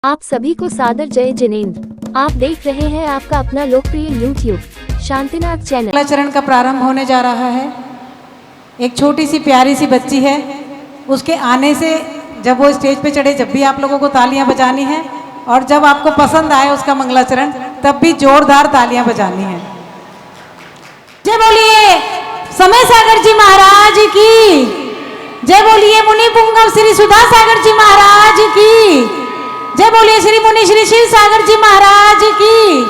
आप सभी को सादर जय जिनेंद्र। आप देख रहे हैं आपका अपना लोकप्रिय यूट्यूब शांतिनाथ चैनल। मंगलाचरण का प्रारंभ होने जा रहा है। एक छोटी सी प्यारी सी बच्ची है, उसके आने से जब वो स्टेज पे चढ़े जब भी आप लोगों को तालियां बजानी है, और जब आपको पसंद आए उसका मंगलाचरण तब भी जोरदार तालियां बजानी है। जय बोलिए समय सागर जी महाराज की, जय बोलिए मुनि पुंगव श्री सुधा सागर जी महाराज की, जय बोलिए श्री मुनि श्री शिव सागर जी महाराज की,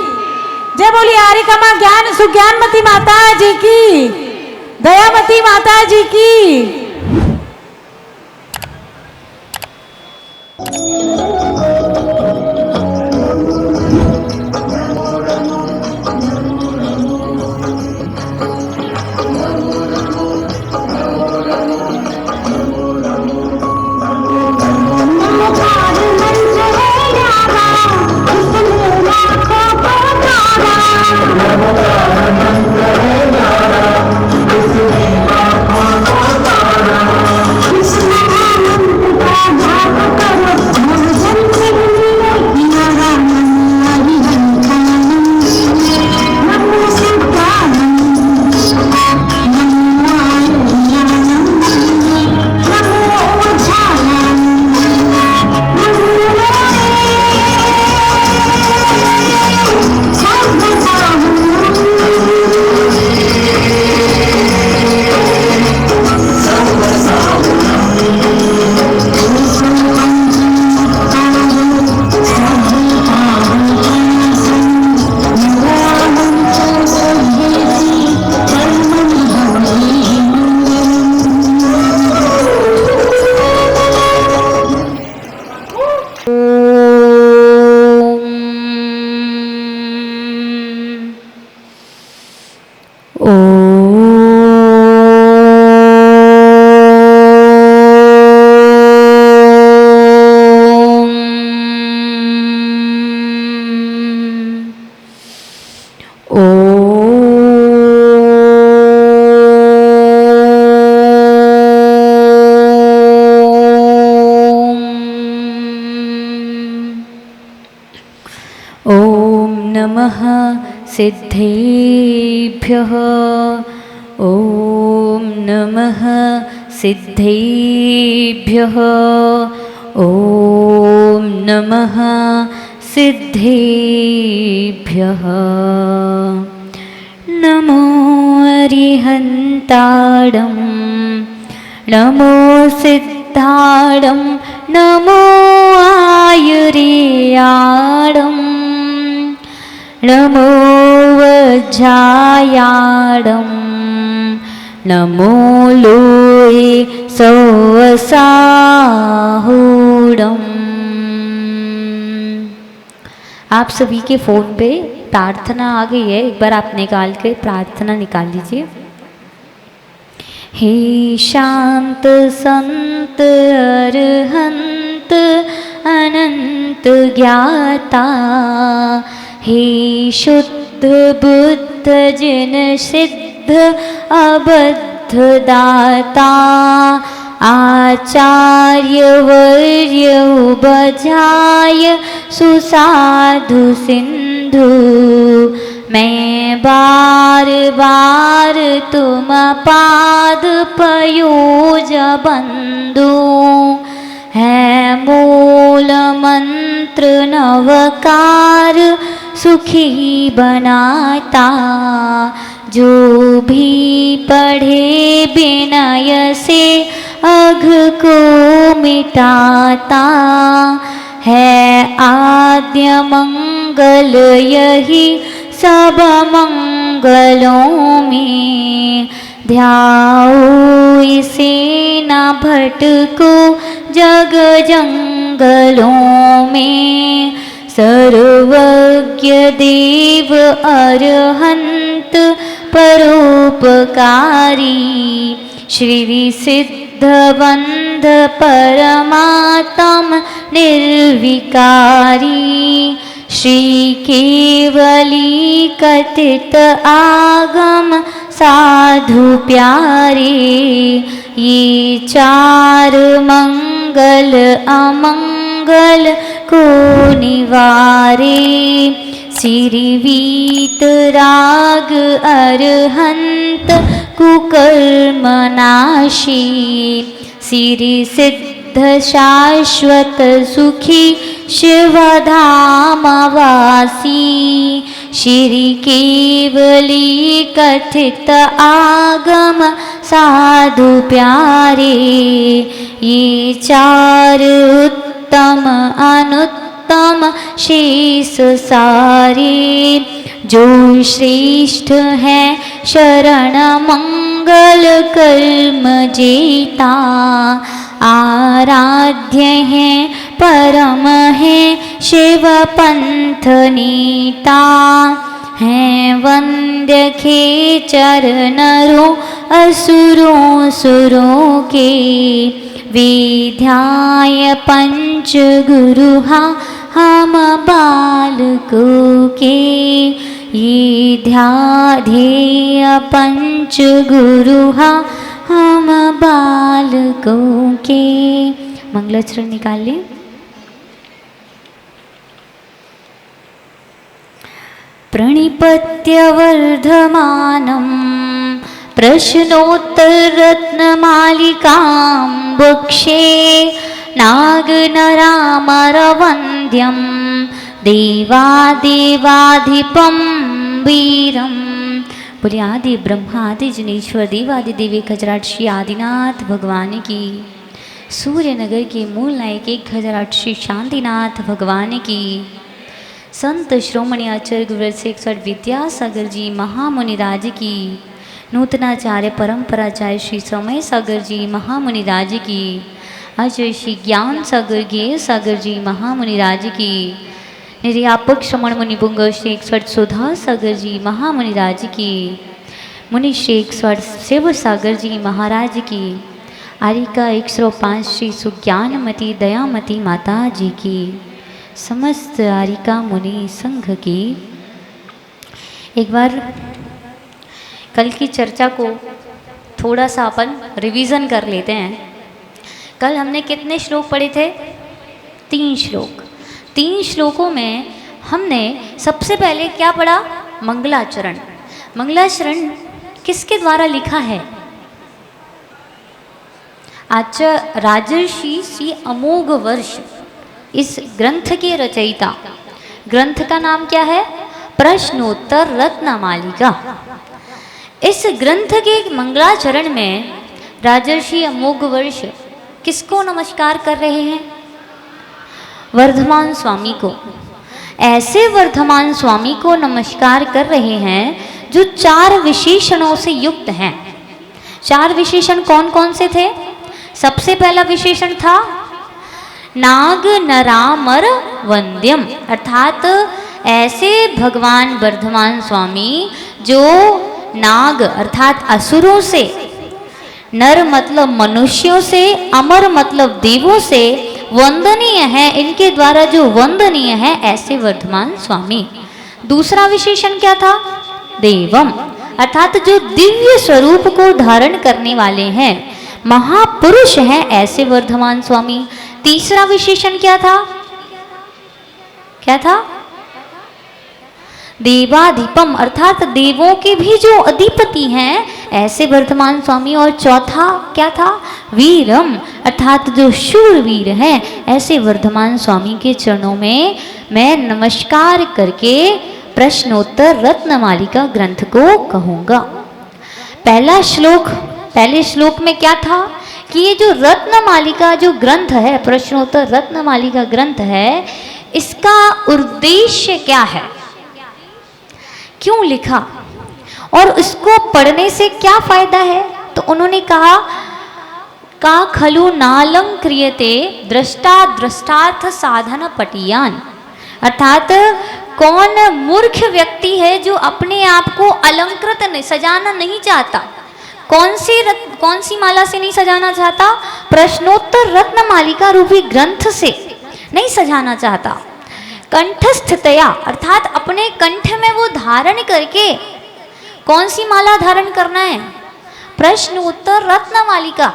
जय बोलिए आरिकमा ज्ञान सुज्ञानमती माता जी की, दयामती माता जी की। नमः सिद्धेभ्यः ॐ नमः सिद्धेभ्यः ॐ नमः सिद्धेभ्यः। नमो अरिहन्ताडं नमो सिद्धाडं नमो आयुर्याडं नमो वज्रायाडं नमो लोये सौवसाहूडम्। आप सभी के फ़ोन पे प्रार्थना आ गई है, एक बार आप निकाल के प्रार्थना निकाल लीजिए। हे शांत संत अरहंत अनंत ज्ञाता, हे शुद्ध बुद्ध जिन सिद्ध अबद्ध दाता, आचार्य वर्य उपजाय सुसाधु सिंधु, मैं बार बार तुम पाद पयोज बंधु, है मूल मंत्र नवकार सुखी बनाता, जो भी पढ़े विनय से अघ को मिटाता, है आद्य मंगल यही सब मंगलों में, ध्याओ इसे न भटको जग जंगलों में, सर्वज्ञ देव अरहंत परोपकारी, श्री सिद्धबंध परमात्म निर्विकारी, श्री केवली कथित आगम साधु प्यारे, ये चार मंगल अमंगल को निवारे, श्री वीतराग अरहंत कुकर्म नाशी, श्री सिद्ध शाश्वत सुखी शिवधाम वासी, श्री केवली कथित आगम साधु प्यारे, ये चार उत्तम अनुत्तम शेष सारे, जो श्रेष्ठ है शरण मंगल कर्म जेता, आराध्य है परम है शिव पंथ नीता, है वंद्य खे चरणरों असुरों सुरों के, विध्याय पंच गुरु हम बालकों के, ये ध्येय पंच गुरु हम बालकों के। मंगलाचरण निकालिए। प्रणिपत्य वर्धमानं प्रश्नोत्तररत्नमालिकां वक्षे, नागनरामरवन्द्यं देवादेवाधिपं वीरं। बोलिए आदि ब्रह्मा आदि जनेश्वर देवादि देवी खजराट श्री आदिनाथ भगवान की, सूर्यनगर के मूल नायक 1008 श्री शांतिनाथ भगवान की, संत श्रोमणी आचार्य गुरुवर से 108 विद्यासागर जी महामुनिराज की, नूतनाचार्य परंपराचार्य श्री समय सागर जी महामुनिराज की, आचार्य श्री ज्ञान सागर गेय सागर जी महामुनिराज की, निर्यापक श्रमण मुनिपुंग श्री 108 सुधा सागर जी महामुनिराज की, मुनि श्री 108 शिव सागर जी महाराज की, आरिका 105 श्री सुज्ञानमती दयामती माता जी की, समस्त आरिका मुनि संघ की। एक बार कल की चर्चा को थोड़ा सा अपन रिवीजन कर लेते हैं। कल हमने कितने श्लोक पढ़े थे? 3 श्लोक। 3 श्लोकों में हमने सबसे पहले क्या पढ़ा? मंगलाचरण। मंगलाचरण किसके द्वारा लिखा है? आचार्य राजर्षि श्री अमोघ वर्ष इस ग्रंथ के रचयिता। ग्रंथ का नाम क्या है? प्रश्नोत्तर रत्नमालिका। इस ग्रंथ के मंगलाचरण में राजर्षि अमोघ वर्ष किसको नमस्कार कर रहे हैं? वर्धमान स्वामी को। ऐसे वर्धमान स्वामी को नमस्कार कर रहे हैं जो 4 विशेषणों से युक्त हैं। 4 विशेषण कौन कौन से थे? सबसे पहला विशेषण था नाग नरामर वंद्यम, अर्थात ऐसे भगवान वर्धमान स्वामी जो नाग अर्थात असुरों से, नर मतलब मनुष्यों से, अमर मतलब देवों से वंदनीय है, इनके द्वारा जो वंदनीय है ऐसे वर्धमान स्वामी। दूसरा विशेषण क्या था? देवम, अर्थात जो दिव्य स्वरूप को धारण करने वाले हैं, महापुरुष हैं ऐसे वर्धमान स्वामी। तीसरा विशेषण क्या था? क्या था? देवाधिपम, अर्थात देवों के भी जो अधिपति हैं ऐसे वर्धमान स्वामी। और चौथा क्या था? वीरम, अर्थात जो शूरवीर हैं ऐसे वर्धमान स्वामी के चरणों में मैं नमस्कार करके प्रश्नोत्तर रत्नमालिका ग्रंथ को कहूँगा। पहले श्लोक में क्या था कि ये जो रत्नमालिका जो ग्रंथ है, प्रश्नोत्तर रत्नमालिका ग्रंथ है, इसका उद्देश्य क्या है, क्यों लिखा और इसको पढ़ने से क्या फायदा है? तो उन्होंने कहा का खलु नालं क्रियते दृष्टा दृष्टार्थ साधन पटियान, अर्थात कौन मूर्ख व्यक्ति है जो अपने आप को अलंकृत सजाना नहीं चाहता? कौन सी माला से नहीं सजाना चाहता? प्रश्नोत्तर रत्नमालिका रूपी ग्रंथ से नहीं सजाना चाहता। कंठस्थतया, अर्थात अपने कंठ में वो धारण करके कौन सी माला धारण करना है? प्रश्नोत्तर रत्नमालिका।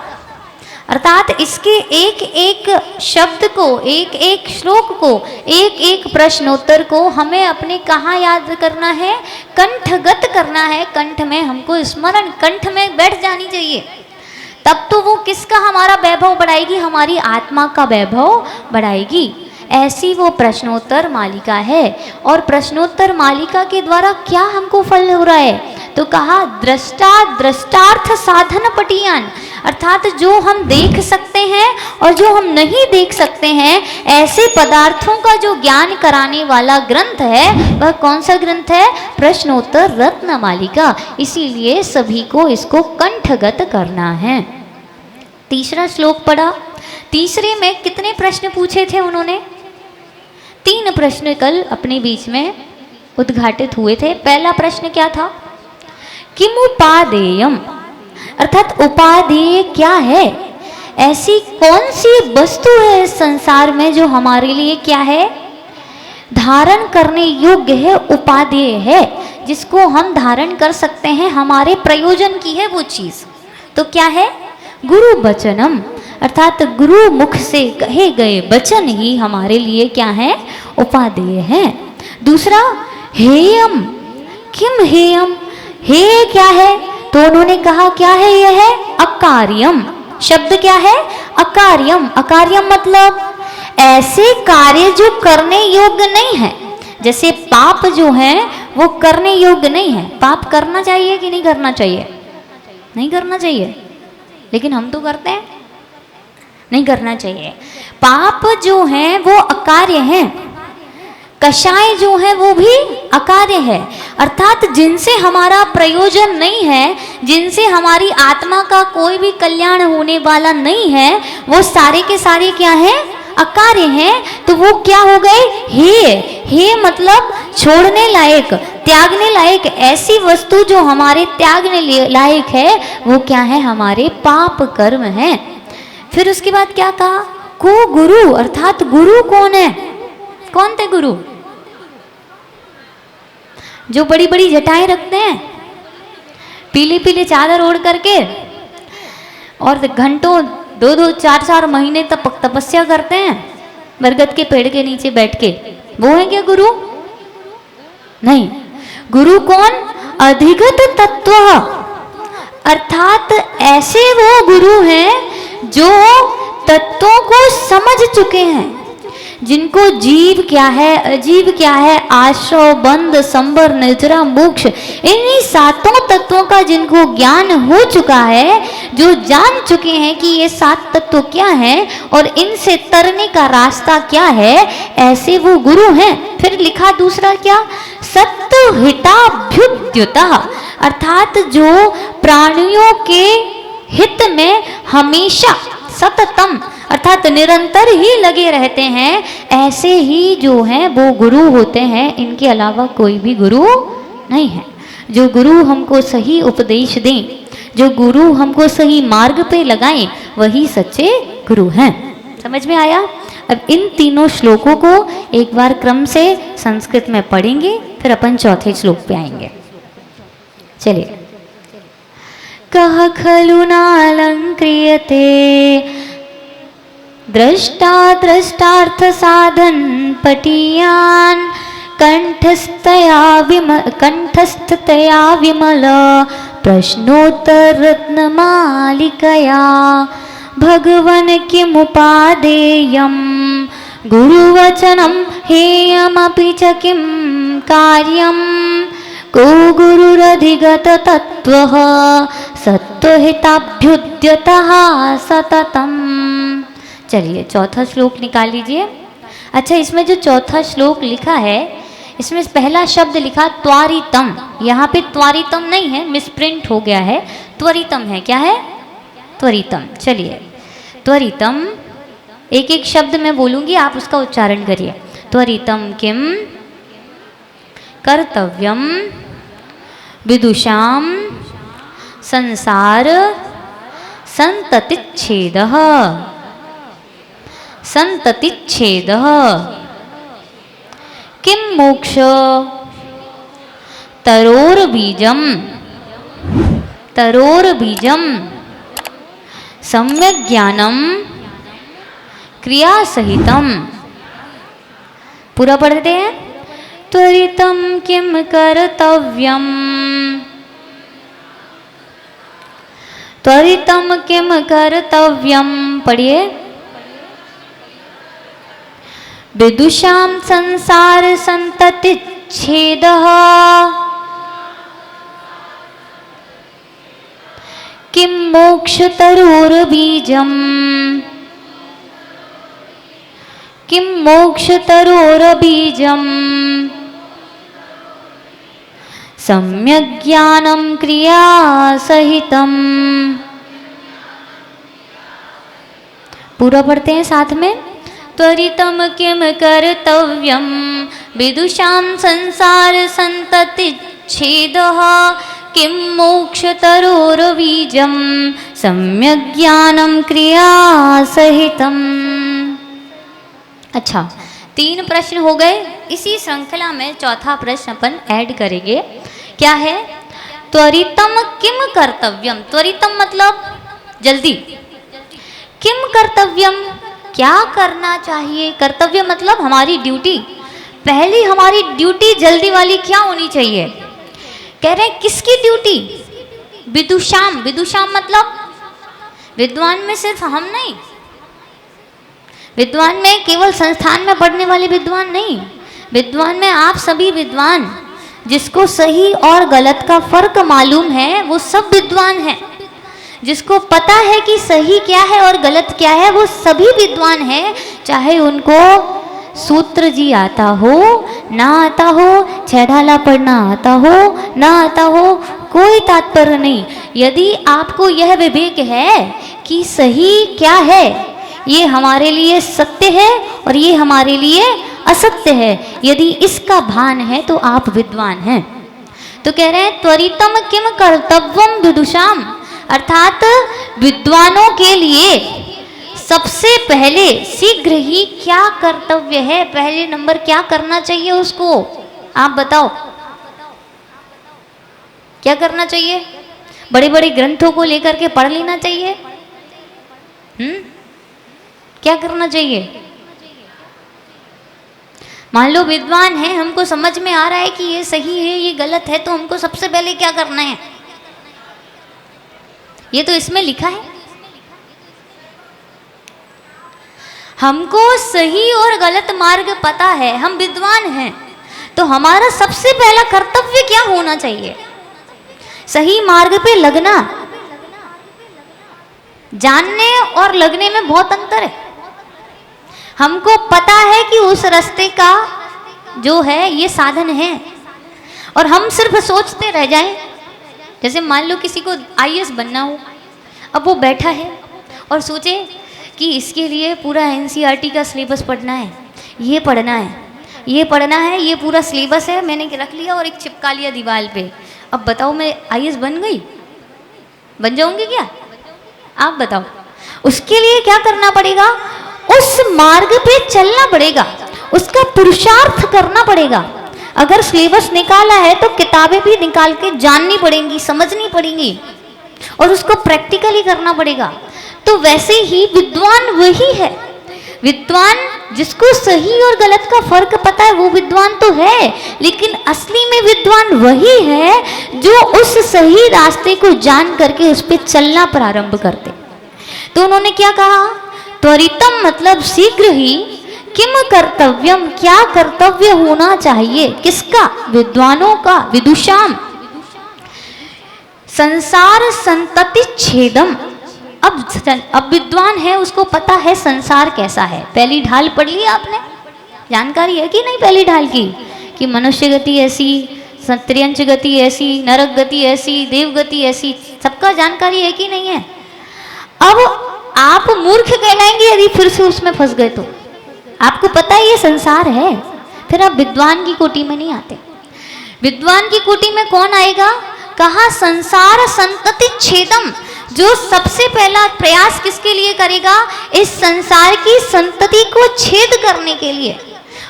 अर्थात इसके एक एक शब्द को, एक एक श्लोक को, एक एक प्रश्नोत्तर को हमें अपने कहाँ याद करना है, कंठगत करना है। कंठ में हमको स्मरण, कंठ में बैठ जानी चाहिए। तब तो वो किसका हमारा वैभव बढ़ाएगी, हमारी आत्मा का वैभव बढ़ाएगी। ऐसी वो प्रश्नोत्तर मालिका है। और प्रश्नोत्तर मालिका के द्वारा क्या हमको फल हो रहा है, तो कहा दृष्टा दृष्टार्थ साधन पटियान, अर्थात जो हम देख सकते हैं और जो हम नहीं देख सकते हैं, ऐसे पदार्थों का जो ज्ञान कराने वाला ग्रंथ है, वह कौन सा ग्रंथ है, प्रश्नोत्तर रत्न मालिका। इसीलिए सभी को इसको कंठगत करना है। तीसरा श्लोक पढ़ा। तीसरे में कितने प्रश्न पूछे थे उन्होंने, 3 प्रश्न कल अपने बीच में उद्घाटित हुए थे। पहला प्रश्न क्या था, किम उपादेयम, अर्थात उपादेय क्या है, ऐसी कौन सी वस्तु है इस संसार में जो हमारे लिए क्या है, धारण करने योग्य है, उपादेय है, जिसको हम धारण कर सकते हैं, हमारे प्रयोजन की है वो चीज। तो क्या है, गुरु वचनम, अर्थात गुरु मुख से कहे गए वचन ही हमारे लिए क्या है, उपादेय है। दूसरा हेयम, किम हेयम, हे क्या है, तो उन्होंने कहा क्या है, यह है अकार्यम। शब्द क्या है, अकार्यम। अकार्यम मतलब ऐसे कार्य जो करने योग्य नहीं है। जैसे पाप जो है वो करने योग्य नहीं है। पाप करना चाहिए कि नहीं करना चाहिए, नहीं करना चाहिए, लेकिन हम तो करते हैं, नहीं करना चाहिए। पाप जो है वो अकार्य है, कषाय जो है वो भी अकार्य है, अर्थात जिनसे हमारा प्रयोजन नहीं है, जिनसे हमारी आत्मा का कोई भी कल्याण होने वाला नहीं है, वो सारे के सारे क्या है, अकार्य हैं। तो वो क्या हो गए, हे मतलब छोड़ने लायक, त्यागने लायक। ऐसी वस्तु जो हमारे त्यागने लायक है वो क्या है, हमारे पाप कर्म है। फिर उसके बाद क्या कहा, को गुरु, अर्थात गुरु कौन है, कौन थे गुरु, जो बड़ी बड़ी जटाएं रखते हैं, पीली पीली चादर ओढ़ करके और घंटों 2-2, 4-4 महीने तक तपस्या करते हैं बरगद के पेड़ के नीचे बैठ के, वो है क्या गुरु, नहीं। गुरु कौन, अधिगत तत्व, अर्थात ऐसे वो गुरु हैं जो तत्वों को समझ चुके हैं, जिनको जीव क्या है, अजीव क्या है, आश्रव, बंध, संबर, निद्रा, मोक्ष, इन्हीं 7 तत्वों का जिनको ज्ञान हो चुका है, जो जान चुके हैं कि ये 7 तत्व क्या हैं और इनसे तरने का रास्ता क्या है, ऐसे वो गुरु हैं। फिर लिखा दूसरा क्या, सत्वहिताभ्युद्युतः, अर्थात जो प्राणियों के हित में हमेशा सततम, अर्थात निरंतर ही लगे रहते हैं, ऐसे ही जो हैं वो गुरु होते हैं। इनके अलावा कोई भी गुरु नहीं है। जो गुरु हमको सही उपदेश दें, जो गुरु हमको सही मार्ग पे लगाएं, वही सच्चे गुरु हैं। समझ में आया। अब इन तीनों श्लोकों को एक बार क्रम से संस्कृत में पढ़ेंगे, फिर अपन चौथे श्लोक पे आएंगे। चलिए। कह खलु नालंक्रियते दृष्टा दृष्टार्थ साधन पटीयान कंठस्थतया विमल प्रश्नोत्तर रत्नमालिकया भगवन किमुपादेयं गुरुवचनं हेयमपि च किं कार्यं को गुरुरधिगत तत्त्वः सत्वहिताभ्युद्यतः सततम। चलिए चौथा श्लोक निकाल लीजिए। अच्छा, इसमें जो चौथा श्लोक लिखा है, इसमें पहला शब्द लिखा त्वरितम, यहाँ पे त्वरितम नहीं है, मिसप्रिंट हो गया है, त्वरितम है। क्या है, त्वरितम। चलिए, त्वरितम एक एक शब्द मैं बोलूँगी, आप उसका उच्चारण करिए। त्वरितम किम कर्तव्यम विदुषाम संसार संततिच्छेदः संततिच्छेदः किं मोक्ष तरोर्बीजं सम्यक ज्ञानम क्रिया सहितम। पूरा पढ़ते हैं। त्वरितम किम कर्तव्यम, त्वरितम किम कर्तव्यम, पढ़िए। विदुषां संसार संतति छेदः, किं मोक्षतरोर्बीजम्, किं मोक्षतरोर्बीजम्, सम्यक् ज्ञानं क्रिया सहितम्। पूरा पढ़ते हैं साथ में। त्वरितम किम कर्तव्यम, विदुषां संसार संतति छेदः, किं मोक्षतरोर्बीजं, सम्यक् ज्ञानं क्रिया सहितम्। अच्छा, 3 प्रश्न हो गए। इसी श्रृंखला में चौथा प्रश्न अपन ऐड करेंगे। क्या है? त्वरितम किम कर्तव्यम। त्वरितम मतलब जल्दी। किम कर्तव्यम, क्या करना चाहिए। कर्तव्य मतलब हमारी ड्यूटी। पहली हमारी ड्यूटी जल्दी वाली क्या होनी चाहिए? कह रहे हैं किसकी ड्यूटी? विदुषाम। विदुषाम मतलब विद्वान में सिर्फ हम नहीं, विद्वान में केवल संस्थान में पढ़ने वाले विद्वान नहीं, विद्वान में आप सभी विद्वान, जिसको सही और गलत का फर्क मालूम है वो सब विद्वान हैं। जिसको पता है कि सही क्या है और गलत क्या है वो सभी विद्वान हैं, चाहे उनको सूत्र जी आता हो ना आता हो, छेढ़ाला पढ़ना आता हो ना आता हो, कोई तात्पर्य नहीं। यदि आपको यह विवेक है कि सही क्या है, ये हमारे लिए सत्य है और ये हमारे लिए असत्य है, यदि इसका भान है तो आप विद्वान हैं। तो कह रहे हैं त्वरितम किम कर्तव्यम विदुषाम, अर्थात विद्वानों के लिए सबसे पहले शीघ्र ही क्या कर्तव्य है, पहले नंबर क्या करना चाहिए उसको, आप बताओ क्या करना चाहिए? बड़े बड़े ग्रंथों को लेकर के पढ़ लेना चाहिए? क्या करना चाहिए? मान लो विद्वान है, हमको समझ में आ रहा है कि ये सही है ये गलत है, तो हमको सबसे पहले क्या करना है? ये तो इसमें लिखा है। हमको सही और गलत मार्ग पता है, हम विद्वान हैं, तो हमारा सबसे पहला कर्तव्य क्या होना चाहिए? सही मार्ग पे लगना। जानने और लगने में बहुत अंतर है। हमको पता है कि उस रास्ते का जो है ये साधन है, और हम सिर्फ सोचते रह जाएं। जैसे मान लो किसी को आईएएस बनना हो, अब वो बैठा है और सोचे कि इसके लिए पूरा एनसीईआरटी का सिलेबस पढ़ना है, ये पढ़ना है, ये पढ़ना है, ये पूरा सिलेबस है, मैंने रख लिया और एक चिपका लिया दीवार पे। अब बताओ मैं आईएएस बन गई? बन जाऊंगी क्या? आप बताओ। उसके लिए क्या करना पड़ेगा? उस मार्ग पे चलना पड़ेगा, उसका पुरुषार्थ करना पड़ेगा। अगर सिलेबस निकाला है तो किताबें भी निकाल के जाननी पड़ेंगी, समझनी पड़ेंगी, और उसको प्रैक्टिकली करना पड़ेगा। तो वैसे ही विद्वान वही है। विद्वान जिसको सही और गलत का फर्क पता है वो विद्वान तो है, लेकिन असली में विद्वान वही है जो उस सही रास्ते को जान करके उस पर चलना प्रारंभ करते। तो उन्होंने क्या कहा? त्वरितम मतलब शीघ्र ही, किम कर्तव्यम क्या कर्तव्य होना चाहिए, किसका? विद्वानों का। विदुषाम संसार संतति छेदम। अब विद्वान है, उसको पता है संसार कैसा है। पहली ढाल पढ़ ली आपने? जानकारी है कि नहीं पहली ढाल की? कि मनुष्य गति ऐसी, त्र्यंच गति ऐसी, नरक गति ऐसी, देव गति ऐसी, सबका जानकारी है कि नहीं है? अब आप मूर्ख कहलाएंगे यदि फिर से उसमें फंस गए तो। आपको पता है ये संसार है, फिर आप विद्वान की कोटि में नहीं आते। विद्वान की कोटि में कौन आएगा? कहा संसार संतति छेदम। जो सबसे पहला प्रयास किसके लिए करेगा? इस संसार की संतति को छेद करने के लिए।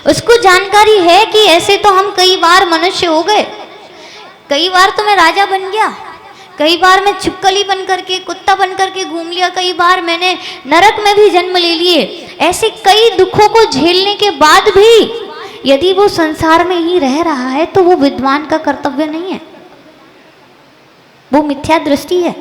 उसको जानकारी है कि ऐसे तो हम कई बार मनुष्य हो गए, कई बार तो मैं राजा बन गया, कई बार मैं छिपकली बन करके, कुत्ता बन करके घूम लिया, कई बार मैंने नरक में भी जन्म ले लिए। ऐसे कई दुखों को झेलने के बाद भी यदि वो संसार में ही रह रहा है तो वो विद्वान का कर्तव्य नहीं है, वो मिथ्या दृष्टि है।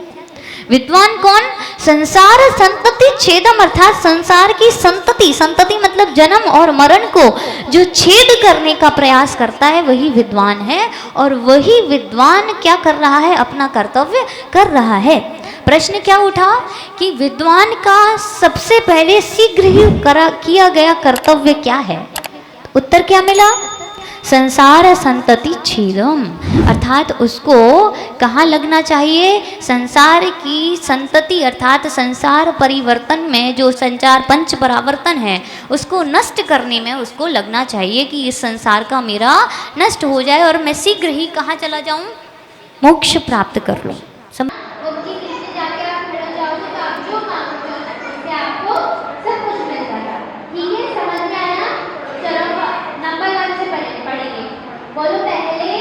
विद्वान कौन? संसार संतति छेदम, अर्थात संसार की संतति, संतति मतलब जन्म और मरण को जो छेद करने का प्रयास करता है वही विद्वान है। और वही विद्वान क्या कर रहा है? अपना कर्तव्य कर रहा है। प्रश्न क्या उठा कि विद्वान का सबसे पहले शीघ्र ही किया गया कर्तव्य क्या है? उत्तर क्या मिला? संसार संतति छेदम, अर्थात उसको कहाँ लगना चाहिए? संसार की संतति अर्थात संसार परिवर्तन में जो संचार पंच परावर्तन है उसको नष्ट करने में उसको लगना चाहिए कि इस संसार का मेरा नष्ट हो जाए और मैं शीघ्र ही कहाँ चला जाऊँ? मोक्ष प्राप्त कर लूँ। बोलो पहले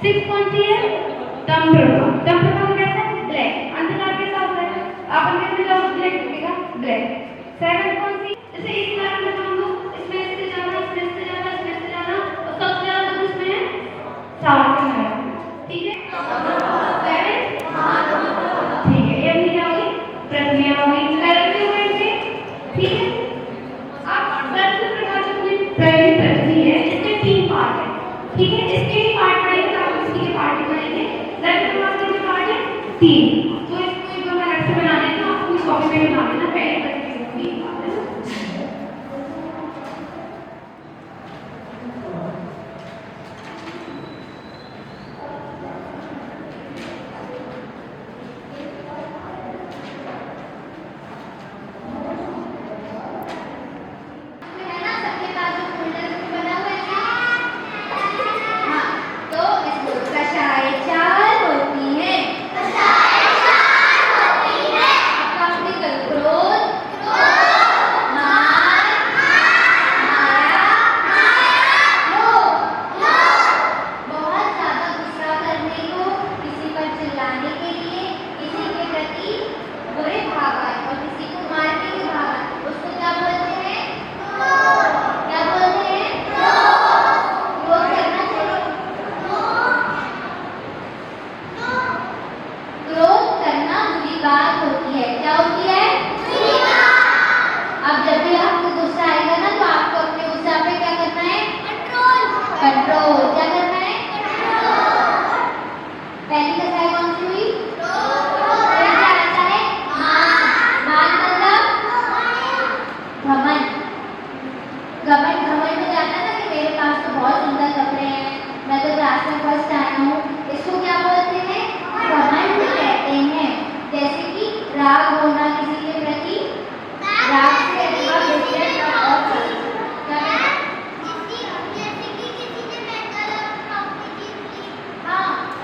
सिक्स कौन सी है? दम प्रभाव। दम प्रभाव कैसा है? ब्लैक। अंधकार कैसा होता है? आप अंधेरे में जाओ ब्लैक दिखेगा, ब्लैक। सेवन कौन सी? जैसे इस लाइन में हम लोग इसमें इससे जाना, इसमें इससे जाना, इसमें इससे जाना, और सबसे ज्यादा तो इसमें है सात है, ठीक है? सेवन, ठीक है। ये नहीं क्या होगी? प्रक्रिया होगी, करते हुए से, ठीक है? आप दस प्रकार की पहली प्रक्रिया है, इसके तीन पार्ट है, ठीक है? इसके पार्ट पढ़ेंगे तो आप इसके पार्ट बनाएंगे। दस प्रकार के जो पार्ट है तीन, तो इसको एक बार अलग से बना देना, आपको कॉपी पे बना देना, पहले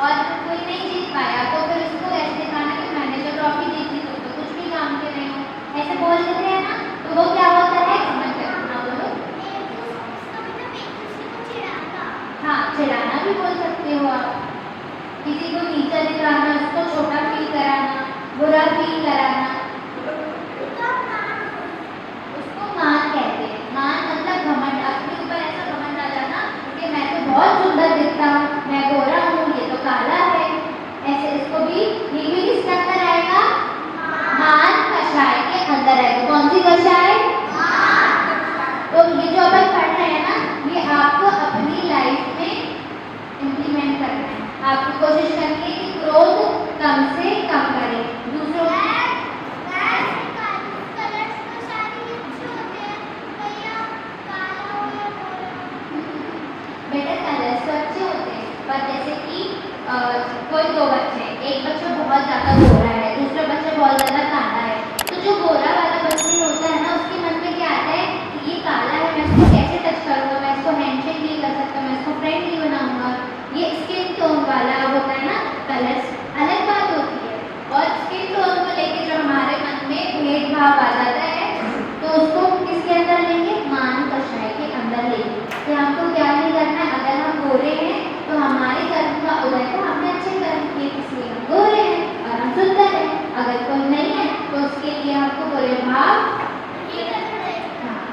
और कोई नहीं जीत बचाए। तो ये जो अपन पढ़ रहे हैं ना, ये आपको अपनी लाइफ में इम्प्लीमेंट करना है। आपको कोशिश करनी है कि क्रोध कम से कम करें, दूसरों बेटर कलर्स तो अच्छे होते हैं, पर जैसे कि कोई दो बच्चे, एक बच्चा बहुत ज़्यादा गोरा है, दूसरा बच्चा बहुत ज़्यादा काला है, तो जो गोरा वाला बच्चा होता है ना, उसके मन में क्या आता है कि ये काला है, मैं इसको कैसे टच करूँगा, मैं इसको हैंडशेक नहीं कर सकता, मैं इसको फ्रेंड नहीं बनाऊँगा। ये स्किन टोन वाला होता है ना, कलर्स अलग बात होती है। और स्किन टोन को लेके जो हमारे मन में भेदभाव आ जाता है, तो उसको किसके अंदर लेंगे, मान कषाय के अंदर लेंगे। तो हमको क्या नहीं करना है, अगर हम गोरे हैं तो हमारे कर्म का उदय को हमने अच्छे कर्म किए, इसलिए हम गोरे हैं और हम सुंदर हैं। अगर कोई नहीं है तो उसके लिए हमको बुरे भाव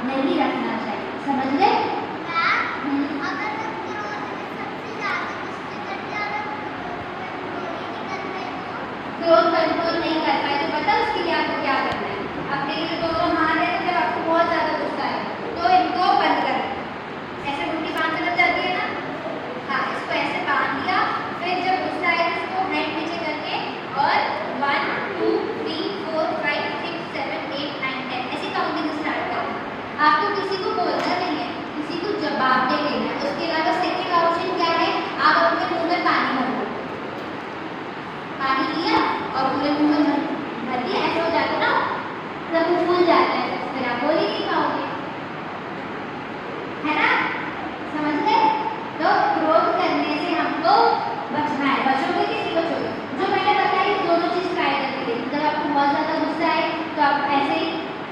नहीं रखना चाहिए, समझ गए? क्रोध कंट्रोल नहीं कर पाए तो पता उसके लिए आपको क्या करना है। अब देखिए दोनों हाथ है, तो जब आपको बहुत ज़्यादा गुस्सा है तो इनको बंद कर, ऐसे मुट्ठी बांधने लग जाती है ना, हाँ इसको ऐसे बांध दिया, फिर जब गुस्सा आए तो इसको हैंड नीचे करके और 1 2 3 4 5 6 7 8 9 10 ऐसी काउंटिंग स्टार्ट करें। आपको किसी को बोलना नहीं है, किसी को जवाब दे देना है। उसके अलावा सेकेंड ऑप्शन क्या है, आप अपने मुँह में पानी भर दो, पानी लिया और पूरे मुँह में भर दिया, ऐसा हो जाता है ना, जब मुँह फूल जाता है फिर आप बोल ही नहीं पाओगे, है ना, समझ गए? तो क्रोध करने से हमको बचना है। बचोगे किसी बचोगे, जो मैंने बताई दोनों चीज़ ट्राई करके देखिए। जब आपको बहुत ज़्यादा गुस्सा है तो आप ऐसे ही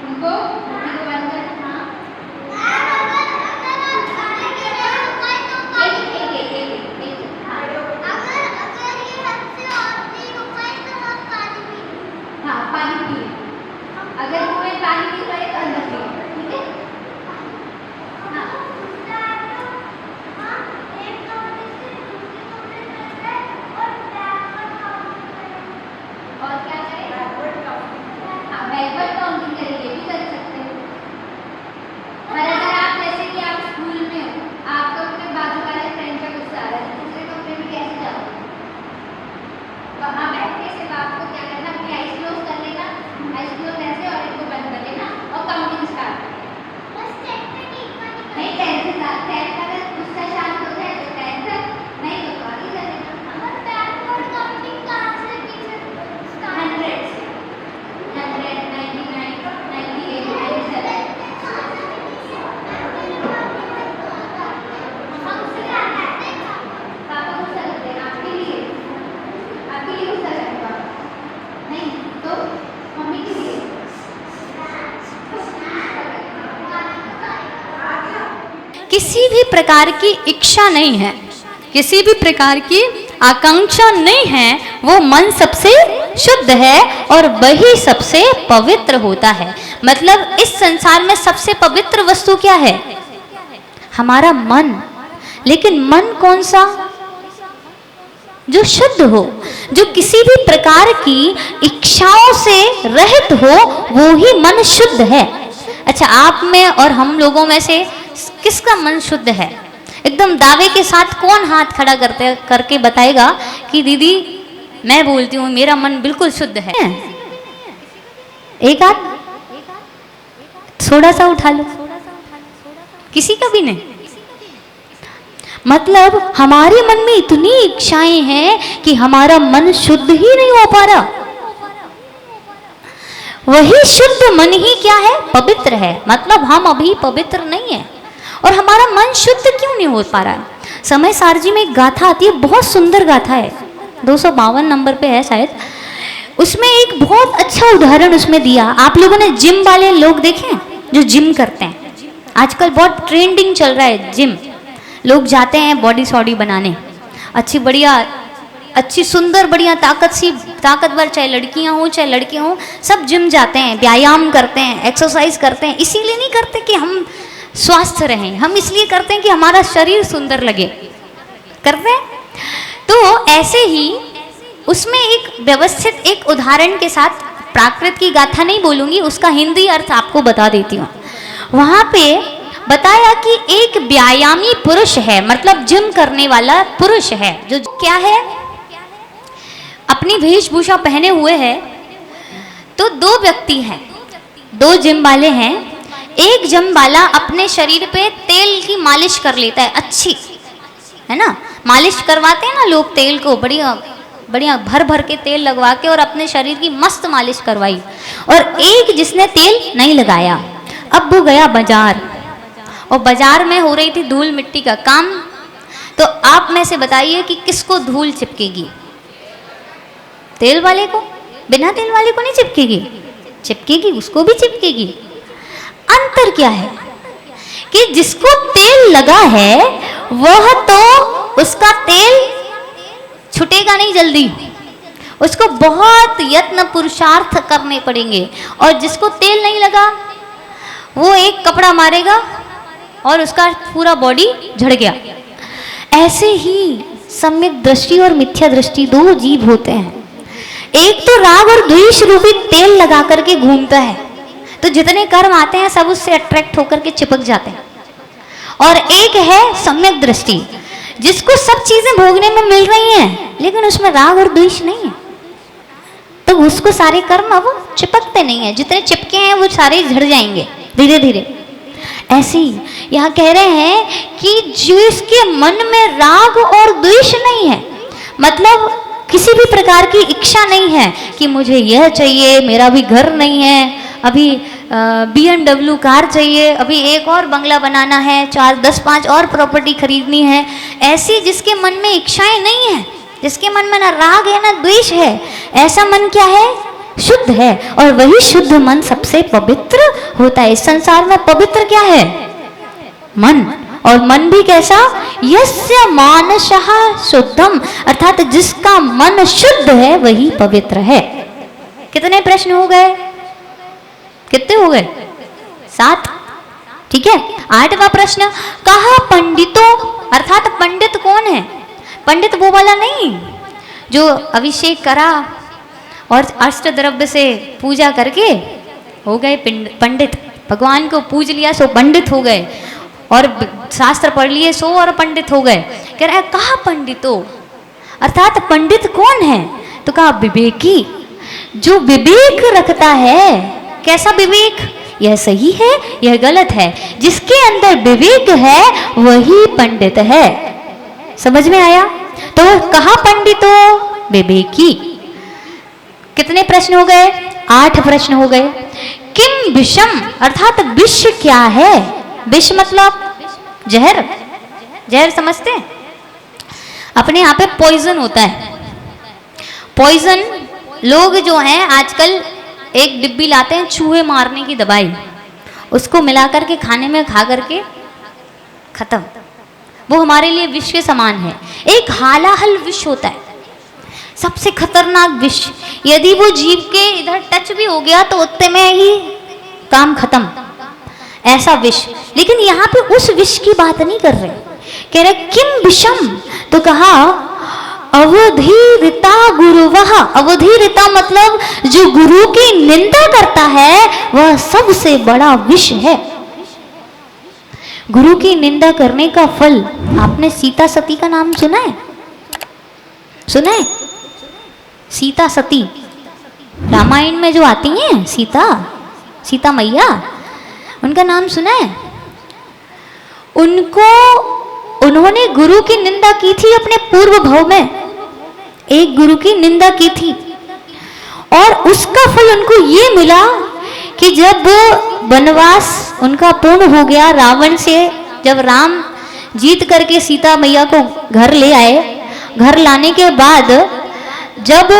उनको मुट्ठी को बंद कर, हाँ पानी पिए, अगर मुँह में पानी नहीं पड़े तो अंदर पिए, ठीक है? हाँ और क्या करें, हाँ बैकवर्ड काउंटिंग करें, ये भी कर सकते हो। पर अगर आप जैसे कि आप स्कूल में हो, आपको अपने बाजू वाले फ्रेंड का गुस्सा आ रहा है, दूसरे कमरे में कैसे जाओगे? वहाँ बैठने से आपको क्या करना, अपनी आइज क्लोज कर लेना, आइज क्लोज ऐसे और इनको बंद कर लेना और काउंटिंग स्टार्ट करना। नहीं 10 से 10 का अगर गुस्सा शांत हो जाए तो 10 तक, नहीं तो आगे कर लेना। 100 से 100 99 98 97 पापा गुस्सा करते हैं आपके लिए गुस्सा करते हैं, नहीं तो मम्मी के लिए। किसी भी प्रकार की इच्छा नहीं है, किसी भी प्रकार की आकांक्षा नहीं है, वो मन सबसे शुद्ध है और वही सबसे पवित्र होता है। मतलब इस संसार में सबसे पवित्र वस्तु क्या है, हमारा मन। लेकिन मन कौन सा, जो शुद्ध हो, जो किसी भी प्रकार की इच्छाओं से रहित हो, वो ही मन शुद्ध है। अच्छा, आप में और हम लोगों में से किसका मन शुद्ध है? एकदम दावे के साथ कौन हाथ खड़ा करके बताएगा कि दीदी मैं बोलती हूँ मेरा मन बिल्कुल शुद्ध है? एक हाथ थोड़ा सा उठा लो, किसी का भी नहीं। मतलब हमारे मन में इतनी इच्छाएं हैं कि हमारा मन शुद्ध ही नहीं हो पा रहा। वही शुद्ध मन ही क्या है, पवित्र है। मतलब हम अभी पवित्र नहीं है और हमारा मन शुद्ध क्यों नहीं हो पा रहा? समय सारजी में एक गाथा आती है, बहुत सुंदर गाथा है, 252 नंबर पे है शायद। उसमें एक बहुत अच्छा उदाहरण उसमें दिया। आप लोगों ने जिम वाले लोग देखे जो जिम करते हैं, आजकल बहुत ट्रेंडिंग चल रहा है जिम। लोग जाते हैं बॉडी सॉडी बनाने, अच्छी बढ़िया, अच्छी सुंदर बढ़िया ताकतवर, चाहे लड़कियां हो चाहे लड़के हों, सब जिम जाते हैं, व्यायाम करते हैं, एक्सरसाइज करते हैं। इसीलिए नहीं करते कि हम स्वस्थ रहें, हम इसलिए करते हैं कि हमारा शरीर सुंदर लगे, करते हैं। तो ऐसे ही उसमें एक व्यवस्थित एक उदाहरण के साथ प्राकृत की गाथा नहीं बोलूंगी, उसका हिंदी अर्थ आपको बता देती हूँ। वहां पे बताया कि एक व्यायामी पुरुष है, मतलब जिम करने वाला पुरुष है, जो क्या है, अपनी वेशभूषा पहने हुए है। तो दो व्यक्ति हैं, दो जिम वाले हैं। एक जिम वाला अपने शरीर पे तेल की मालिश कर लेता है, अच्छी है ना, मालिश करवाते हैं ना लोग तेल को, बढ़िया बढ़िया भर भर के तेल लगवा के और अपने शरीर की मस्त मालिश करवाई। और एक जिसने तेल नहीं लगाया, अब वो गया बाजार, और बाजार में हो रही थी धूल मिट्टी का काम। तो आप में से बताइए कि किसको धूल चिपकेगी? तेल वाले को? बिना तेल वाले को नहीं चिपकेगी? चिपकेगी, उसको भी चिपकेगी। अंतर क्या है कि जिसको तेल लगा है वह तो उसका तेल छूटेगा नहीं जल्दी, उसको बहुत यत्न पुरुषार्थ करने पड़ेंगे। और जिसको तेल नहीं लगा वो एक कपड़ा मारेगा और उसका पूरा बॉडी झड़ गया। ऐसे ही सम्यक दृष्टि और मिथ्या दृष्टि दो जीव होते हैं। एक तो राग और द्वेष रूपी तेल लगा करके घूमता है, तो जितने कर्म आते हैं सब उससे अट्रैक्ट होकर के चिपक जाते हैं। और एक है सम्यक दृष्टि, जिसको सब चीजें भोगने में मिल रही हैं लेकिन उसमें राग और द्वेष नहीं है, तो उसको सारे कर्म अब चिपकते नहीं है, जितने चिपके हैं वो सारे झड़ जाएंगे धीरे धीरे। ऐसे ही यहाँ कह रहे हैं कि जिसके मन में राग और द्वेष नहीं है, मतलब किसी भी प्रकार की इच्छा नहीं है कि मुझे यह चाहिए, मेरा भी घर नहीं है, अभी BMW कार चाहिए, अभी एक और बंगला बनाना है, 4-10-5 और प्रॉपर्टी खरीदनी है, ऐसी जिसके मन में इच्छाएं नहीं है, जिसके मन में ना राग है ना द्वेष है, ऐसा मन क्या है? शुद्ध है। और वही शुद्ध मन सबसे पवित्र होता है। इस संसार में पवित्र क्या है? मन। और मन भी कैसा? यस्य मानसः शुद्धम, अर्थात जिसका मन शुद्ध है वही पवित्र है। कितने प्रश्न हो गए? कितने हो गए? 7। ठीक है। 8वां प्रश्न, कहा पंडितों, अर्थात पंडित कौन है? पंडित वो वाला नहीं जो अभिषेक करा और अष्टद्रव्य से पूजा करके हो गए पंडित, भगवान को पूज लिया सो पंडित हो गए, और शास्त्र पढ़ लिए सो और पंडित हो गए। कह रहा है कहा पंडितों, अर्थात पंडित कौन है? तो कहा विवेकी, जो विवेक रखता है। कैसा विवेक? यह सही है, यह गलत है, जिसके अंदर विवेक है वही पंडित है। समझ में आया? तो कहा पंडितों? विवेकी। कितने प्रश्न हो गए? 8 प्रश्न हो गए। किम विषम, अर्थात विष क्या है? विष मतलब जहर। जहर समझते हैं? अपने यहाँ पे पॉइजन होता है। पॉइजन लोग जो हैं आजकल एक डिब्बी लाते हैं चूहे मारने की दवाई, उसको मिला करके खाने में खा करके खत्म। वो हमारे लिए विष के समान है। एक हालाहल विष होता है, सबसे खतरनाक विष। यदि वो जीव के इधर टच भी हो गया तो उतने में ही काम खत्म, ऐसा विष। लेकिन यहाँ पे उस विष की बात नहीं कर रहे, कह रहे किम विषम, तो कहा अवधीरिता गुरुवः। अवधीरिता मतलब जो गुरु की निंदा करता है वह सबसे बड़ा विष है। गुरु की निंदा करने का फल, आपने सीता सती का नाम सुना है? सुना है? सीता सती रामायण में जो आती हैं, सीता मैया, उनका नाम सुना है? उन्होंने गुरु की निंदा की थी अपने पूर्व भाव में, एक गुरु की निंदा की थी, और उसका फल उनको ये मिला कि जब वनवास उनका पूर्ण हो गया रावण से, जब राम जीत करके सीता मैया को घर ले आए, घर लाने के बाद जब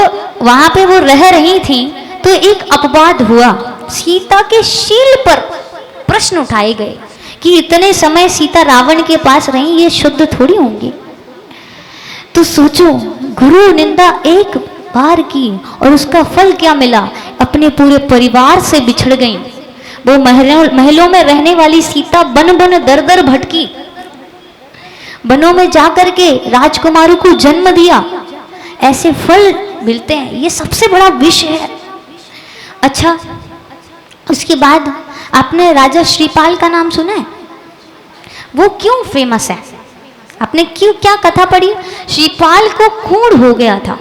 वहां पे वो रह रही थी तो एक अपवाद हुआ। सीता के शील पर प्रश्न उठाए गए कि इतने समय सीता रावण के पास रही, ये शुद्ध थोड़ी होंगी। तो सोचो, गुरु निंदा एक बार की और उसका फल क्या मिला? अपने पूरे परिवार से बिछड़ गई। वो महलों में रहने वाली सीता बन बन दर दर भटकी, वनों में जाकर के राजकुमारों को जन्म दिया। ऐसे फल मिलते हैं, ये सबसे बड़ा विष है। अच्छा, उसके बाद आपने राजा श्रीपाल का नाम सुना है? वो क्यों फेमस है? आपने क्यों, क्या कथा पढ़ी? श्रीपाल को कोढ़ हो गया था।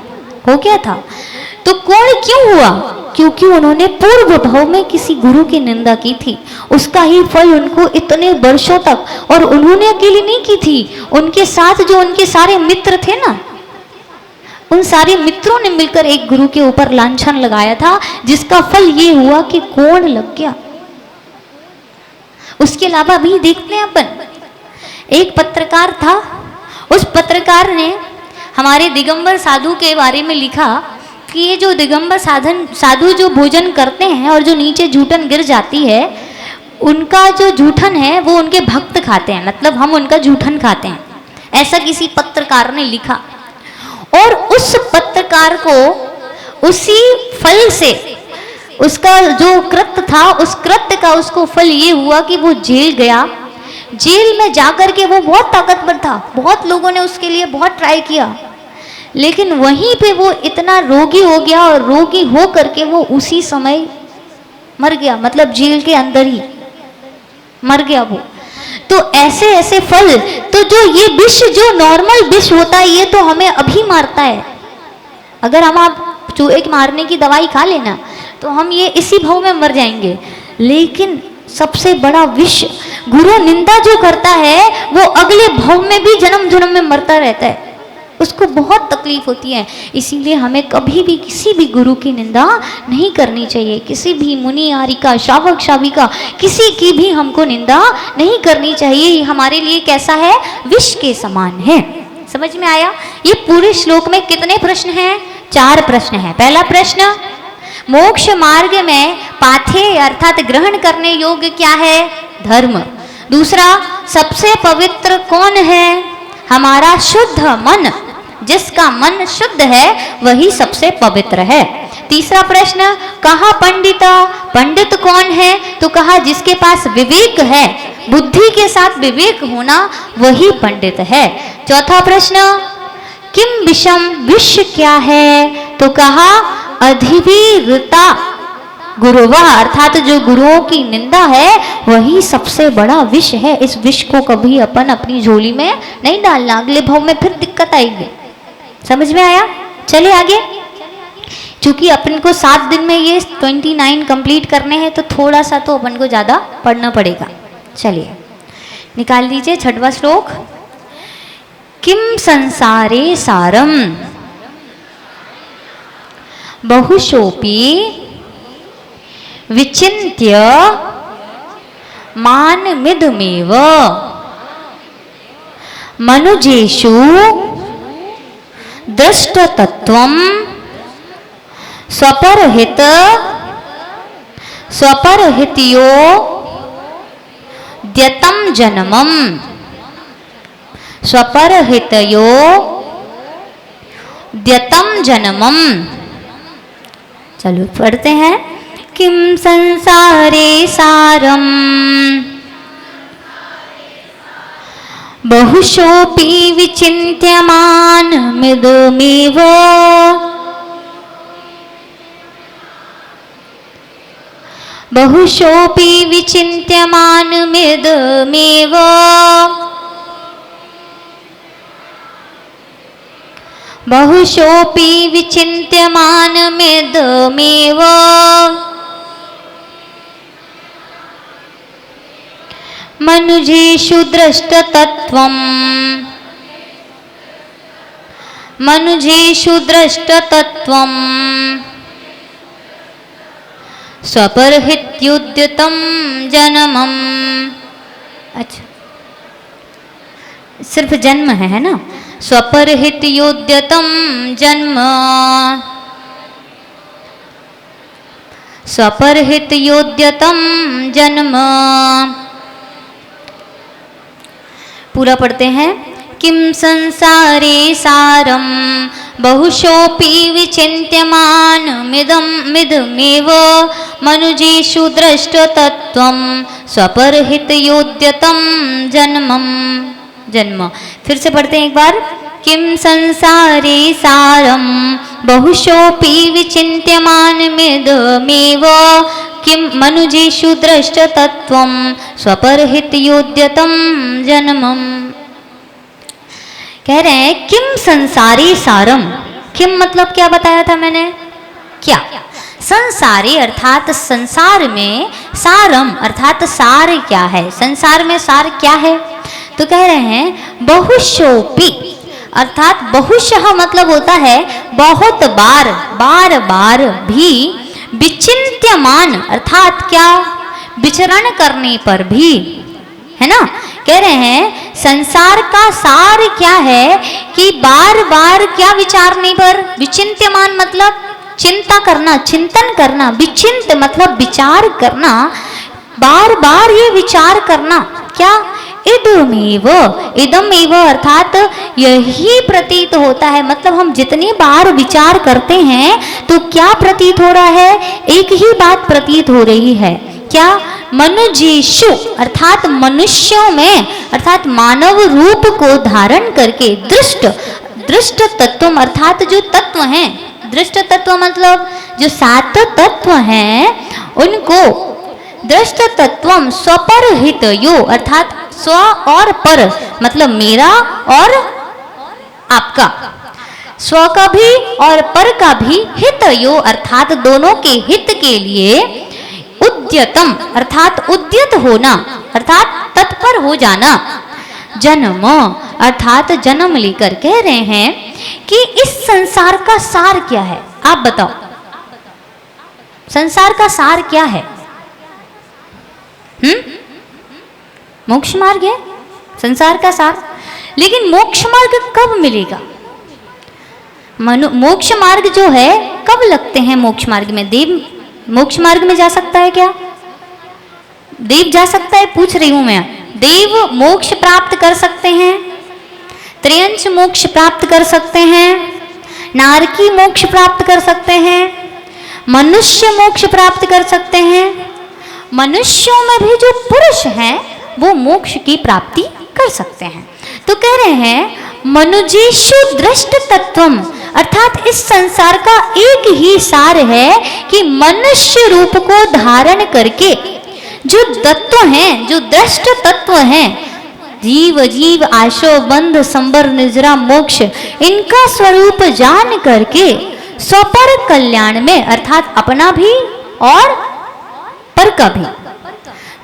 तो कोढ़ क्यों हुआ? क्योंकि उन्होंने पूर्व भाव में किसी गुरु की निंदा की थी। उसका ही फल उनको इतने वर्षों तक, और उन्होंने अकेले नहीं की थी, उनके साथ जो उनके सारे मित्र थे ना, उन सारे मित्रों ने मिलकर एक गुरु के ऊपर लांछन लगाया था, जिसका फल ये हुआ कि कोढ़ लग गया। उसके अलावा भी देखते हैं अपन, एक पत्रकार था, उस पत्रकार ने हमारे दिगंबर साधु के बारे में लिखा कि ये जो दिगंबर साधु जो भोजन करते हैं और जो नीचे जूठन गिर जाती है, उनका जो जूठन है वो उनके भक्त खाते हैं, मतलब हम उनका जूठन खाते हैं, ऐसा किसी पत्रकार ने लिखा। और उस पत्रकार को उसी फल से, उसका जो कृत्य था, उस कृत्य का उसको फल ये हुआ कि वो जेल गया। जेल में जाकर के वो बहुत ताकतवर था, बहुत लोगों ने उसके लिए बहुत ट्राई किया, लेकिन वहीं पे वो इतना रोगी हो गया, और रोगी हो करके वो उसी समय मर गया, मतलब जेल के अंदर ही मर गया वो। तो ऐसे ऐसे फल, तो जो ये विष, जो नॉर्मल विष होता है, ये तो हमें अभी मारता है। अगर हम आप चूहे के मारने की दवाई खा लेना तो हम ये इसी भाव में मर जाएंगे, लेकिन सबसे बड़ा विष गुरु निंदा जो करता है, वो अगले भाव में भी जन्म जन्म में मरता रहता है, उसको बहुत तकलीफ होती है। इसीलिए हमें कभी भी किसी भी गुरु की निंदा नहीं करनी चाहिए, किसी भी मुनि आरिका श्रावक श्राविका किसी की भी हमको निंदा नहीं करनी चाहिए। ये हमारे लिए कैसा है? विष के समान है। समझ में आया? ये पूरे श्लोक में कितने प्रश्न हैं? 4 प्रश्न हैं। पहला प्रश्न, मोक्ष मार्ग में पाथेय अर्थात ग्रहण करने योग्य क्या है? धर्म। दूसरा, सबसे पवित्र कौन है? हमारा शुद्ध मन, जिसका मन शुद्ध है वही सबसे पवित्र है। तीसरा प्रश्न, कहा पंडित, पंडित कौन है? तो कहा जिसके पास विवेक है, बुद्धि के साथ विवेक होना वही पंडित है। चौथा प्रश्न, किम विषम, विष क्या है? तो कहा अधिवीरता गुरुवा, अर्थात जो गुरुओं की निंदा है वही सबसे बड़ा विष है। इस विष को कभी अपन अपनी झोली में नहीं डालना, अगले भाव में फिर दिक्कत आएगी। समझ में आया? चलिए आगे। चूंकि अपन को 7 दिन में ये 29 कंप्लीट करने हैं, तो थोड़ा सा तो अपन को ज्यादा पढ़ना पड़ेगा। चलिए निकाल लीजिए 6वां श्लोक। किम संसारे सारम बहुशोपि विचिन्त्य मानमिदमेव मनुजेषु दृष्टतत्वं स्वपरहितयो द्यतं जन्मम्, स्वपरहितयो द्यतं जन्मम्। चलो पढ़ते हैं। किम संसारे सारम बहुशोपि विचिन्त्यमानमिदमेव बहुशोपि विचिन्त्यमानमिदमेव बहुशोपि विचिन्त्यमानमिदमेव मनुजेषु दृष्टतत्वम् स्वपरहित्युद्यतं जन्मम्। अच्छा, सिर्फ जन्म है ना? स्वपरहित्युद्यतं जन्म, स्वपरहित्युद्यतं जन्म। पूरा पढ़ते हैं। किम संसारे सारम बहुशोपि विचिन्त्यमानमिदमेव मनुजेषु दृष्टतत्वं स्वपरहितयोद्यतं जन्मम्। जन्म फिर से पढ़ते हैं एक बार। किम संसारे सारम बहुशोऽपि विचिन्त्यमानमिदमेव किं मनुजेषु दृष्टतत्त्वं स्वपरहितयोद्यतं जन्मम्। कह रहे हैं किम संसारी सारम। किम मतलब क्या बताया था मैंने? क्या? संसारी अर्थात संसार में, सारम अर्थात सार क्या है, संसार में सार क्या है? तो कह रहे हैं बहुशोपि अर्थात बहुशः मतलब होता है बहुत बार, बार बार भी, विचिन्त्यमान अर्थात क्या, विचरण करने पर भी, है ना। कह रहे हैं संसार का सार क्या है कि बार बार क्या विचारने पर, विचिन्त्यमान मतलब चिंता करना, चिंतन करना, विचिंत मतलब विचार करना, बार बार ये विचार करना क्या, इदमेव, इदमेव अर्थात यही प्रतीत होता है। मतलब हम जितनी बार विचार करते हैं तो क्या प्रतीत हो रहा है, एक ही बात प्रतीत हो रही है, क्या, मनुजेषु अर्थात मनुष्यों में, अर्थात मानव रूप को धारण करके, दृष्ट, दृष्ट तत्व अर्थात जो तत्व हैं, दृष्ट तत्व मतलब जो 7 तत्व हैं उनको, दृष्ट तत्वम स्वपरहित यो अर्थात स्व और पर मतलब मेरा और आपका, स्व का भी और पर का भी, हित यो अर्थात दोनों के हित के लिए, उद्यतम अर्थात उद्यत होना अर्थात तत्पर हो जाना, जन्म अर्थात जन्म लेकर। कह रहे हैं कि इस संसार का सार क्या है, आप बताओ संसार का सार क्या है? मोक्ष मार्ग है संसार का सार। लेकिन मोक्ष मार्ग कब मिलेगा? मोक्ष मार्ग जो है कब लगते हैं मोक्ष मार्ग में? देव मोक्ष मार्ग में जा सकता है क्या? देव जा सकता है? पूछ रही हूं मैं। देव मोक्ष प्राप्त कर सकते हैं, त्रियंश मोक्ष प्राप्त कर सकते हैं, नारकी मोक्ष प्राप्त कर सकते हैं, मनुष्य मोक्ष प्राप्त कर सकते हैं। मनुष्यों में भी जो पुरुष हैं वो मोक्ष की प्राप्ति कर सकते हैं। तो कह रहे हैं मनुजेषु दृष्ट तत्वम अर्थात इस संसार का एक ही सार है कि मनुष्य रूप को धारण करके जो तत्व हैं, जो दृष्ट तत्व हैं, जीव, जीव, आशो, बंध, संबर, निजरा, मोक्ष, इनका स्वरूप जान करके स्वपर कल्याण में अर्थात अपना भी और पर का भी,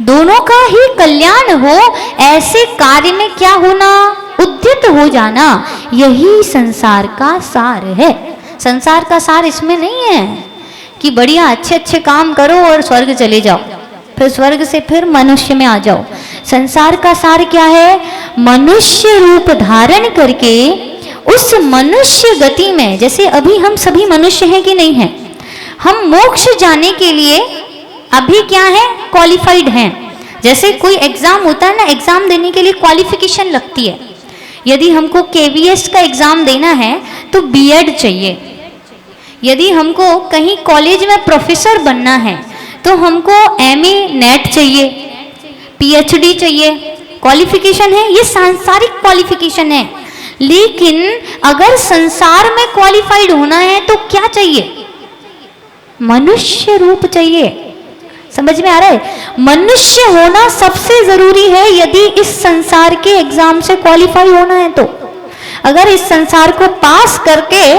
दोनों का ही कल्याण हो, ऐसे कार्य में क्या होना, उद्यत हो जाना, यही संसार का सार है। संसार का सार इसमें नहीं है कि बढ़िया अच्छे अच्छे काम करो और स्वर्ग चले जाओ, फिर स्वर्ग से फिर मनुष्य में आ जाओ। संसार का सार क्या है? मनुष्य रूप धारण करके उस मनुष्य गति में, जैसे अभी हम सभी मनुष्य हैं कि नहीं हैं, हम मोक्ष जाने के लिए अभी क्या है, क्वालिफाइड हैं। जैसे कोई एग्जाम होता है ना, एग्जाम देने के लिए क्वालिफिकेशन लगती है। यदि हमको KVS का एग्जाम देना है तो B.Ed चाहिए। यदि हमको कहीं कॉलेज में प्रोफेसर बनना है तो हमको MA नेट चाहिए, PhD चाहिए, क्वालिफिकेशन है, ये सांसारिक क्वालिफिकेशन है। लेकिन अगर संसार में क्वालिफाइड होना है तो क्या चाहिए? मनुष्य रूप चाहिए। समझ में आ रहा है? मनुष्य होना सबसे जरूरी है यदि इस संसार के एग्जाम से क्वालिफाई होना है तो। अगर इस संसार को पास करके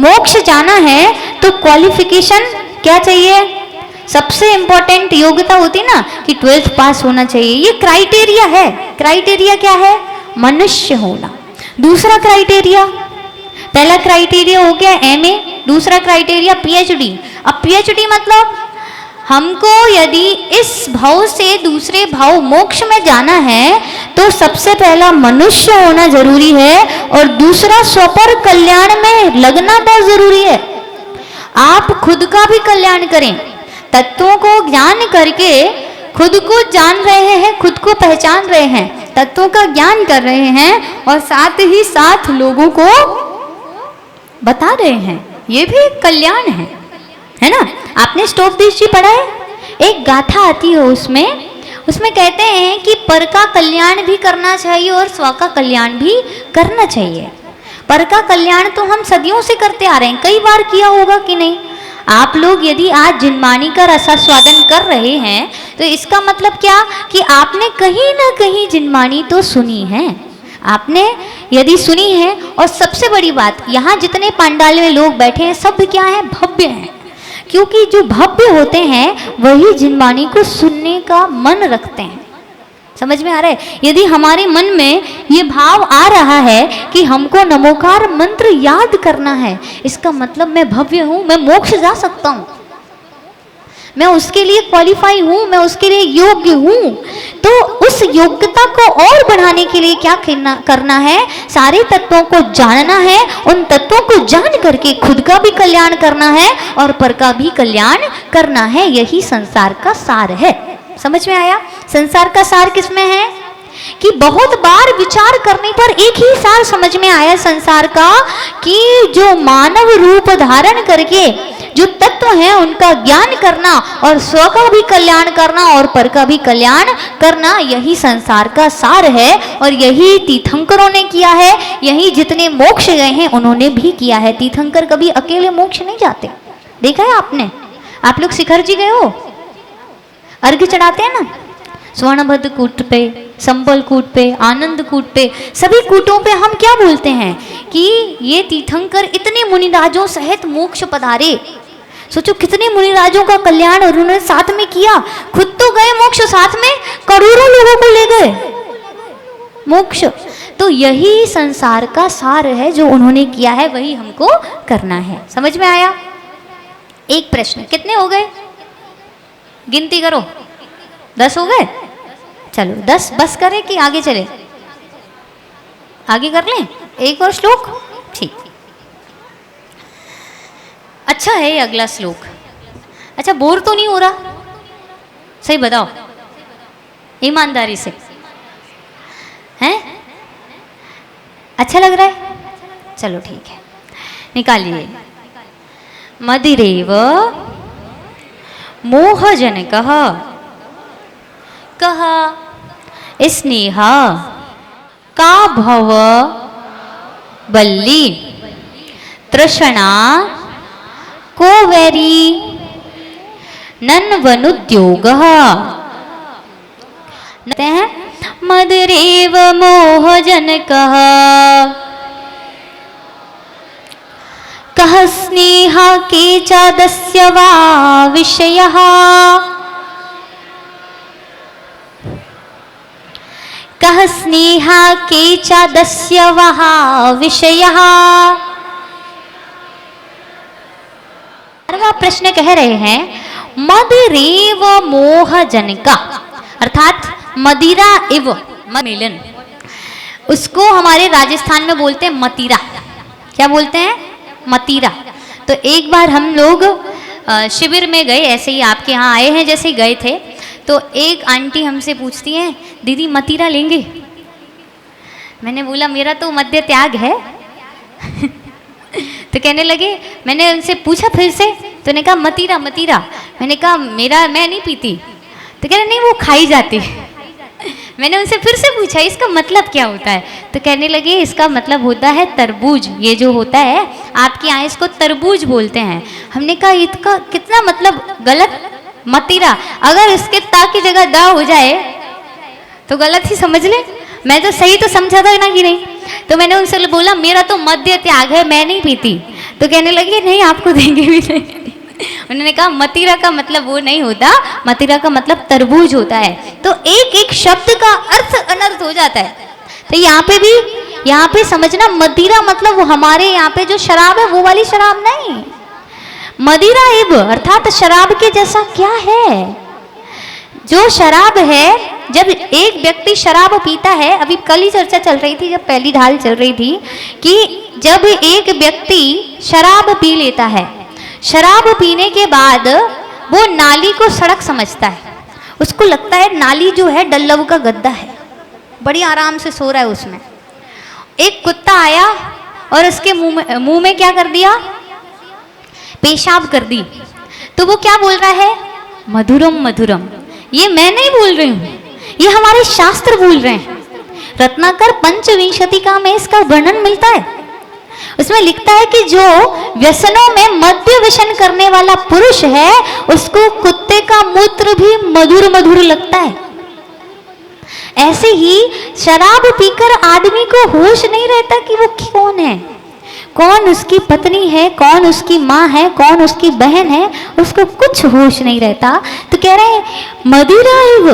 मोक्ष जाना है तो क्वालिफिकेशन क्या चाहिए? सबसे इंपॉर्टेंट योग्यता होती ना कि 12th पास होना चाहिए, ये क्राइटेरिया है। क्राइटेरिया क्या है? मनुष्य होना। दूसरा क्राइटेरिया, पहला क्राइटेरिया हो गया MA, दूसरा क्राइटेरिया PhD। अब PhD मतलब हमको यदि इस भाव से दूसरे भाव मोक्ष में जाना है तो सबसे पहला मनुष्य होना जरूरी है और दूसरा स्वपर कल्याण में लगना बहुत जरूरी है। आप खुद का भी कल्याण करें, तत्वों को ज्ञान करके खुद को जान रहे हैं, खुद को पहचान रहे हैं, तत्वों का ज्ञान कर रहे हैं और साथ ही साथ लोगों को बता रहे हैं, ये भी एक कल्याण है ना। आपने स्टोपदेश जी पढ़ा है? एक गाथा आती है उसमें कहते हैं कि पर का कल्याण भी करना चाहिए और स्व का कल्याण भी करना चाहिए। पर का कल्याण तो हम सदियों से करते आ रहे हैं, कई बार किया होगा कि नहीं। आप लोग यदि आज जिनवाणी का रसास्वादन कर रहे हैं तो इसका मतलब क्या कि आपने कहीं ना कहीं जिनवाणी तो सुनी है, आपने यदि सुनी है। और सबसे बड़ी बात, यहाँ जितने पांडाल में लोग बैठे हैं सब क्या है, भव्य हैं, क्योंकि जो भव्य होते हैं वही जिनवाणी को सुनने का मन रखते हैं। समझ में आ रहा है? यदि हमारे मन में ये भाव आ रहा है कि हमको नमोकार मंत्र याद करना है, इसका मतलब मैं भव्य हूं, मैं मोक्ष जा सकता हूं, मैं उसके लिए क्वालिफाई हूं, मैं उसके लिए योग्य हूं। तो उस योग्यता को और बढ़ाने के लिए क्या करना है, सारे तत्वों को जानना है, उन तत्वों को जान करके खुद का भी कल्याण करना है और पर का भी कल्याण करना है। यही संसार का सार है। समझ में आया? संसार का सार किसमें है कि बहुत बार विचार करने पर एक ही सार समझ में आया संसार का, कि जो मानव रूप धारण करके जो तत्व हैं उनका ज्ञान करना और स्व का भी कल्याण करना और पर का भी कल्याण करना, यही संसार का सार है। और यही तीर्थंकरों ने किया है, यही जितने मोक्ष गए हैं उन्होंने भी किया है। तीर्थंकर कभी अकेले मोक्ष नहीं जाते, देखा है आपने? आप लोग शिखर जी गए हो, अर्घ्य चढ़ाते हैं ना, स्वर्णभद्र कूट पे, संबल कूट पे, आनंद कूट पे, सभी कूटों पे हम क्या बोलते हैं कि ये तीर्थंकर इतने मुनिराजों सहित मोक्ष पधारे। सोचो कितने मुनिराजों का कल्याण उन्होंने साथ में किया, खुद तो गए मोक्ष, साथ में करोड़ों लोगों को ले गए मोक्ष। तो यही संसार का सार है, जो उन्होंने किया है वही हमको करना है। समझ में आया? एक प्रश्न, कितने हो गए? गिनती करो, 10 हो गए? चलो 10 बस करें कि आगे चले? आगे कर लें एक और श्लोक, ठीक। अच्छा है ये अगला श्लोक। अच्छा, बोर तो नहीं हो रहा? सही बताओ, ईमानदारी से, हैं? अच्छा लग रहा है? चलो ठीक है, निकालिए। मदिरेव मोहजनकः कः स्नेह का भव बल्ली तृष्णा को वैरी नन्वनुद्योगः। मदरेव मोहजनकः कः स्नेह के चादस्य वा विषयः कः स्नेह के चादस्य वा विषयः। प्रश्न कह रहे हैं मदिरेव मोहजनका, अर्थात मदिरा इव मिलन, उसको हमारे राजस्थान में बोलते हैं मतीरा। क्या बोलते हैं? मतीरा। तो एक बार हम लोग शिविर में गए, ऐसे ही आपके यहाँ आए हैं जैसे ही गए थे, तो एक आंटी हमसे पूछती हैं, दीदी मतीरा लेंगे? मैंने बोला मेरा तो मद्य त्याग है। तो कहने लगे, मैंने उनसे पूछा फिर से, तो ने कहा मतीरा मतीरा। मैंने कहा मैं नहीं पीती। तो कह रहे नहीं वो खाई जाती। मैंने उनसे फिर से पूछा इसका मतलब क्या होता है, तो कहने लगे इसका मतलब होता है तरबूज। ये जो होता है आपके यहाँ इसको तरबूज बोलते हैं। हमने कहा इसका कितना मतलब गलत, मतीरा, अगर इसके ता की जगह दा हो जाए तो गलत ही समझ ले। मैं तो सही तो समझा था ना कि नहीं। तो मैंने उनसे बोला मेरा तो मद्य त्याग है, मैं नहीं पीती। तो कहने लगे नहीं आपको देंगे भी नहीं। उन्होंने कहा मतीरा का मतलब वो नहीं होता, मतीरा का मतलब तरबूज होता है। तो एक एक शब्द का अर्थ अनर्थ हो जाता है। तो यहाँ पे भी, यहाँ पे समझना मदिरा मतलब वो हमारे यहाँ पे जो शराब है वो वाली शराब नहीं, मदिरा इब अर्थात शराब के जैसा क्या है। जो शराब है, जब एक व्यक्ति शराब पीता है, अभी कल ही चर्चा चल रही थी, जब पहली ढाल चल रही थी, कि जब एक व्यक्ति शराब पी लेता है, शराब पीने के बाद वो नाली को सड़क समझता है। उसको लगता है नाली जो है डल्लव का गद्दा है, बड़ी आराम से सो रहा है उसमें। एक कुत्ता आया और उसके मुंह में क्या कर दिया, पेशाब कर दी। तो वो क्या बोल रहा है, मधुरम मधुरम। ये मैं नहीं बोल रही हूँ, ये हमारे शास्त्र बोल रहे हैं। रत्नाकर पंचविंशतिका में इसका वर्णन मिलता है। उसमें लिखता है कि जो व्यसनों में मद्य व्यसन करने वाला पुरुष है उसको कुत्ते का मूत्र भी मधुर मधुर लगता है। ऐसे ही शराब पीकर आदमी को होश नहीं रहता कि वो कौन है, कौन उसकी पत्नी है, कौन उसकी माँ है, कौन उसकी बहन है, उसको कुछ होश नहीं रहता। तो कह रहे हैं मदिरा एव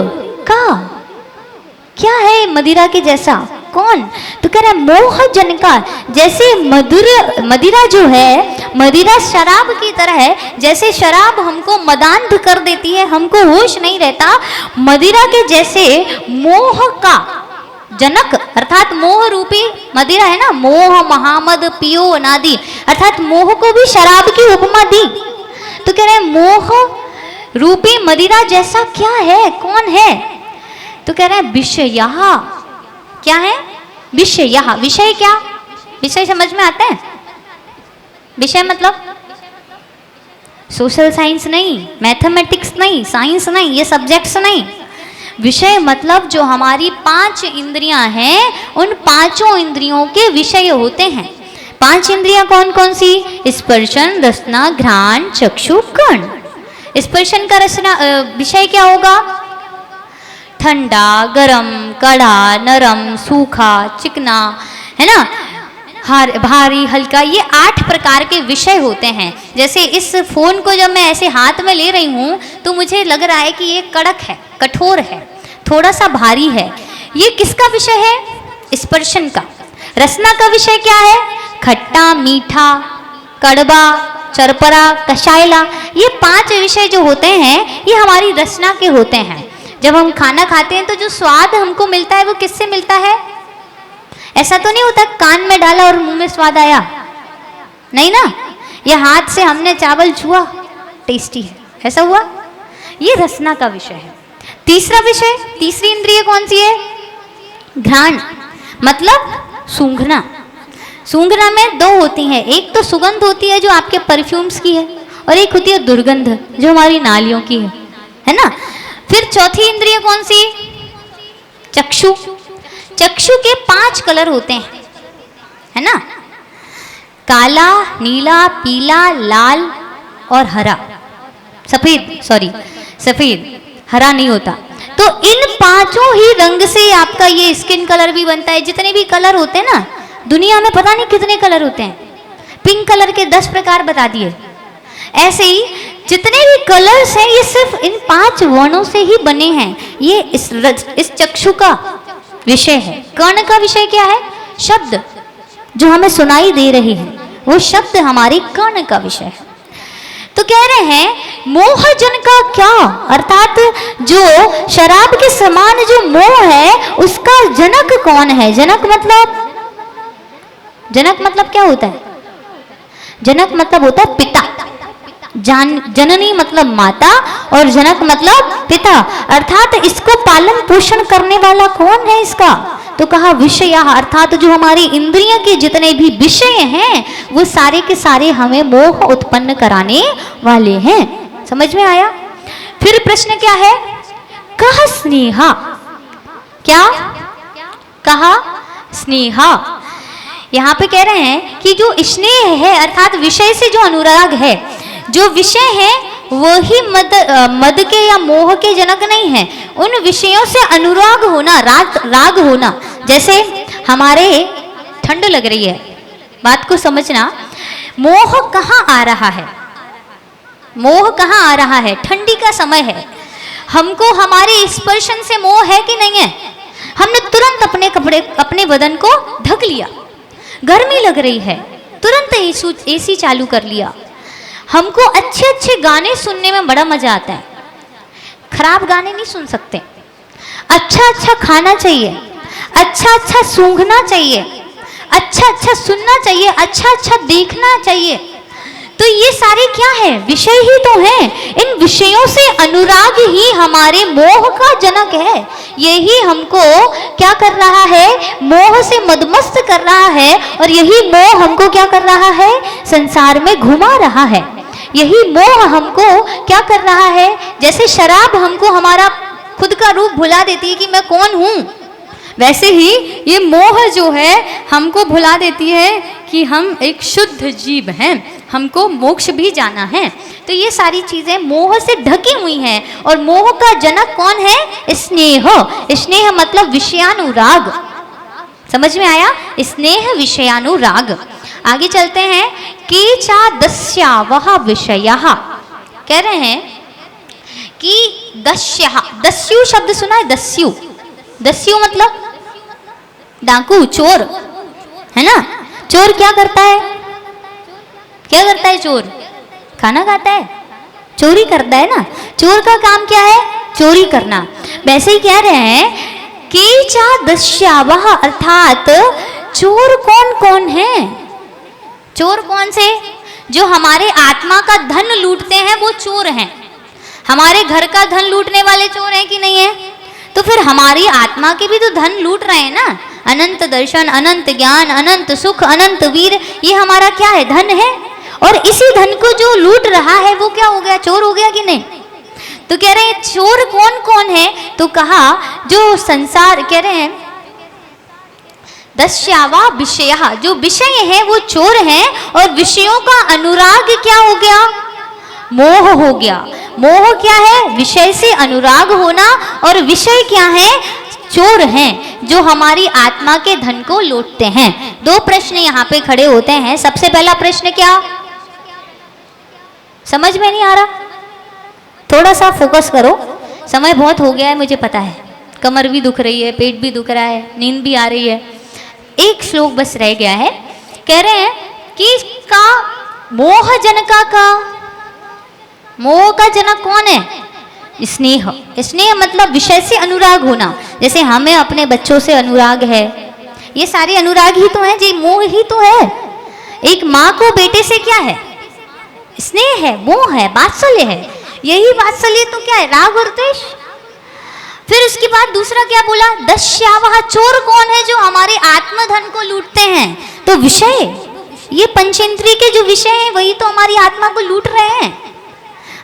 का क्या है मदिरा के जैसा, कौन? तो कह रहा है मोह जनका, जैसे मदिरा जो है, मदिरा शराब की तरह है, जैसे शराब हमको मदांध कर देती है, हमको होश नहीं रहता, मदिरा के जैसे मोह का जनक अर्थात मोह रूपी मदिरा है ना, मोह महामद पियो अनादि, अर्थात मोह को भी शराब की उपमा दी। तो कह रहे हैं मोह रूपी मदिरा जैसा क्या है, कौन है? तो कह रहे हैं विषय, क्या है विषय? विषय क्या? विषय समझ में आता है? विषय मतलब सोशल साइंस नहीं, मैथमेटिक्स नहीं, साइंस नहीं, ये सब्जेक्ट्स नहीं। विषय मतलब जो हमारी 5 इंद्रियां हैं, उन 5 इंद्रियों के विषय होते हैं। 5 इंद्रियां कौन कौन सी? स्पर्शन, रसना, घ्राण, चक्षु, कर्ण। स्पर्शन का रसना विषय क्या होगा? ठंडा, गरम, कड़ा, नरम, सूखा, चिकना, है ना, भारी, हल्का, ये 8 प्रकार के विषय होते हैं। जैसे इस फोन को जब मैं ऐसे हाथ में ले रही हूँ तो मुझे लग रहा है कि ये कड़क है, कठोर है, थोड़ा सा भारी है। ये किसका विषय है? स्पर्शन का। रसना का विषय क्या है? खट्टा, मीठा, कड़वा, चरपरा, कषायला। ये 5 विषय जो होते हैं ये हमारी रसना के होते हैं। जब हम खाना खाते हैं तो जो स्वाद हमको मिलता है वो किससे मिलता है? ऐसा तो नहीं होता कान में डाला और मुंह में स्वाद आया, नहीं ना, ये हाथ से हमने चावल छुआ, टेस्टी है, ऐसा हुआ? ये रसना का विषय है। तीसरा विषय, तीसरी इंद्रिय कौन सी है? घ्राण, मतलब सूंघना। सूंघना में 2 होती हैं, एक तो सुगंध होती है जो आपके परफ्यूम्स की है, और एक होती है दुर्गंध जो हमारी नालियों की है ना। फिर चौथी इंद्रिय कौन सी? चक्षु। चक्षु के 5 कलर होते हैं, है ना, काला, नीला, पीला, लाल और हरा, सफेद, हरा नहीं होता। तो इन 5 ही रंग से आपका ये स्किन कलर भी बनता है। जितने भी कलर होते हैं ना, दुनिया में पता नहीं कितने कलर होते हैं, पिंक कलर के 10 प्रकार बता दिए। ऐसे ही जितने भी कलर्स हैं ये सिर्फ इन 5 वर्णों से ही बने हैं। ये इस चक्षु का विषय है। कर्ण का विषय क्या है? शब्द जो हमें सुनाई दे रहे हैं, वो शब्द हमारे कर्ण का विषय है। तो कह रहे हैं मोहजन का क्या, अर्थात जो शराब के समान जो मोह है उसका जनक कौन है? जनक मतलब क्या होता है? जनक मतलब होता है पिता। जननी मतलब माता और जनक मतलब पिता, अर्थात इसको पालन पोषण करने वाला कौन है इसका? तो कहा विषय, अर्थात जो हमारी इंद्रियों के जितने भी विषय हैं वो सारे के सारे हमें मोह उत्पन्न कराने वाले हैं। समझ में आया? फिर प्रश्न क्या है? कहा स्नेहा, क्या कहा? स्नेहा। यहाँ पे कह रहे हैं कि जो स्नेह है अर्थात विषय से जो अनुराग है, जो विषय है वही मद के या मोह के जनक नहीं है। उन विषयों से अनुराग होना, राग होना। जैसे हमारे ठंड लग रही है, बात को समझना, मोह कहाँ आ रहा है? मोह कहाँ आ रहा है? ठंडी का समय है, हमको हमारे स्पर्शन से मोह है कि नहीं है? हमने तुरंत अपने कपड़े, अपने बदन को ढक लिया। गर्मी लग रही है, तुरंत एसी चालू कर लिया। हमको अच्छे अच्छे गाने सुनने में बड़ा मजा आता है, खराब गाने नहीं सुन सकते। अच्छा अच्छा खाना चाहिए, अच्छा अच्छा सूंघना चाहिए, अच्छा अच्छा सुनना चाहिए, अच्छा अच्छा देखना चाहिए। तो ये सारे क्या है? विषय ही तो हैं। इन विषयों से अनुराग ही हमारे मोह का जनक है। यही हमको क्या कर रहा है? मोह से मदमस्त कर रहा है, और यही मोह हमको क्या कर रहा है? संसार में घुमा रहा है। यही मोह हमको क्या कर रहा है? जैसे शराब हमको हमारा खुद का रूप भुला देती है कि मैं कौन हूँ, वैसे ही ये मोह जो है हमको भुला देती है कि हम एक शुद्ध जीव हैं, हमको मोक्ष भी जाना है। तो ये सारी चीज़ें मोह से ढकी हुई हैं। और मोह का जनक कौन है? स्नेह। स्नेह मतलब विषयानुराग। समझ में आया? स्नेह विषयानुराग। आगे चलते हैं। केचा दस्यावह विषयः, कह रहे हैं कि दस्यः, दस्यु शब्द सुना है? दस्यु, दस्यु मतलब डाकू, चोर, है ना? चोर क्या करता है? क्या करता है चोर? खाना खाता है, चोरी करता है ना। चोर का काम क्या है? चोरी करना। वैसे ही कह रहे हैं केचा दस्यावह, अर्थात चोर कौन कौन है? चोर कौन से? जो हमारे आत्मा का धन लूटते हैं वो चोर हैं। हमारे घर का धन लूटने वाले चोर हैं कि नहीं है? तो फिर हमारी आत्मा के भी तो धन लूट रहे हैं ना। अनंत दर्शन, अनंत ज्ञान, अनंत सुख, अनंत वीर, ये हमारा क्या है? धन है। और इसी धन को जो लूट रहा है वो क्या हो गया? चोर हो गया कि नहीं? तो कह रहे हैं चोर कौन कौन है? तो कहा जो संसार, कह रहे हैं दस्यावा विषय, जो विषय है वो चोर हैं। और विषयों का अनुराग क्या हो गया? मोह हो गया। मोह क्या है? विषय से अनुराग होना। और विषय क्या है? चोर हैं, जो हमारी आत्मा के धन को लूटते हैं। दो प्रश्न यहाँ पे खड़े होते हैं। सबसे पहला प्रश्न क्या? समझ में नहीं आ रहा? थोड़ा सा फोकस करो। समय बहुत हो गया है, मुझे पता है। कमर भी दुख रही है, पेट भी दुख रहा है, नींद भी आ रही है। एक श्लोक बस रह गया है। कह रहे हैं कि का मोह जनका का, मोह का जनक कौन है? स्नेह। स्नेह मतलब विषय से अनुराग होना। जैसे हमें अपने बच्चों से अनुराग है, ये सारे अनुराग ही तो हैं, जी मोह ही तो है। एक माँ को बेटे से क्या है? स्नेह है, मोह है, वात्सल्य है। यही वात्सल्य तो क्या है? राग और द्वेष। फिर उसके बाद दूसरा क्या बोला? दस्यावह, चोर कौन है? जो हमारे आत्मधन को लूटते हैं। तो विषय, ये पंचेंद्रिय के जो विषय हैं वही तो हमारी आत्मा को लूट रहे हैं।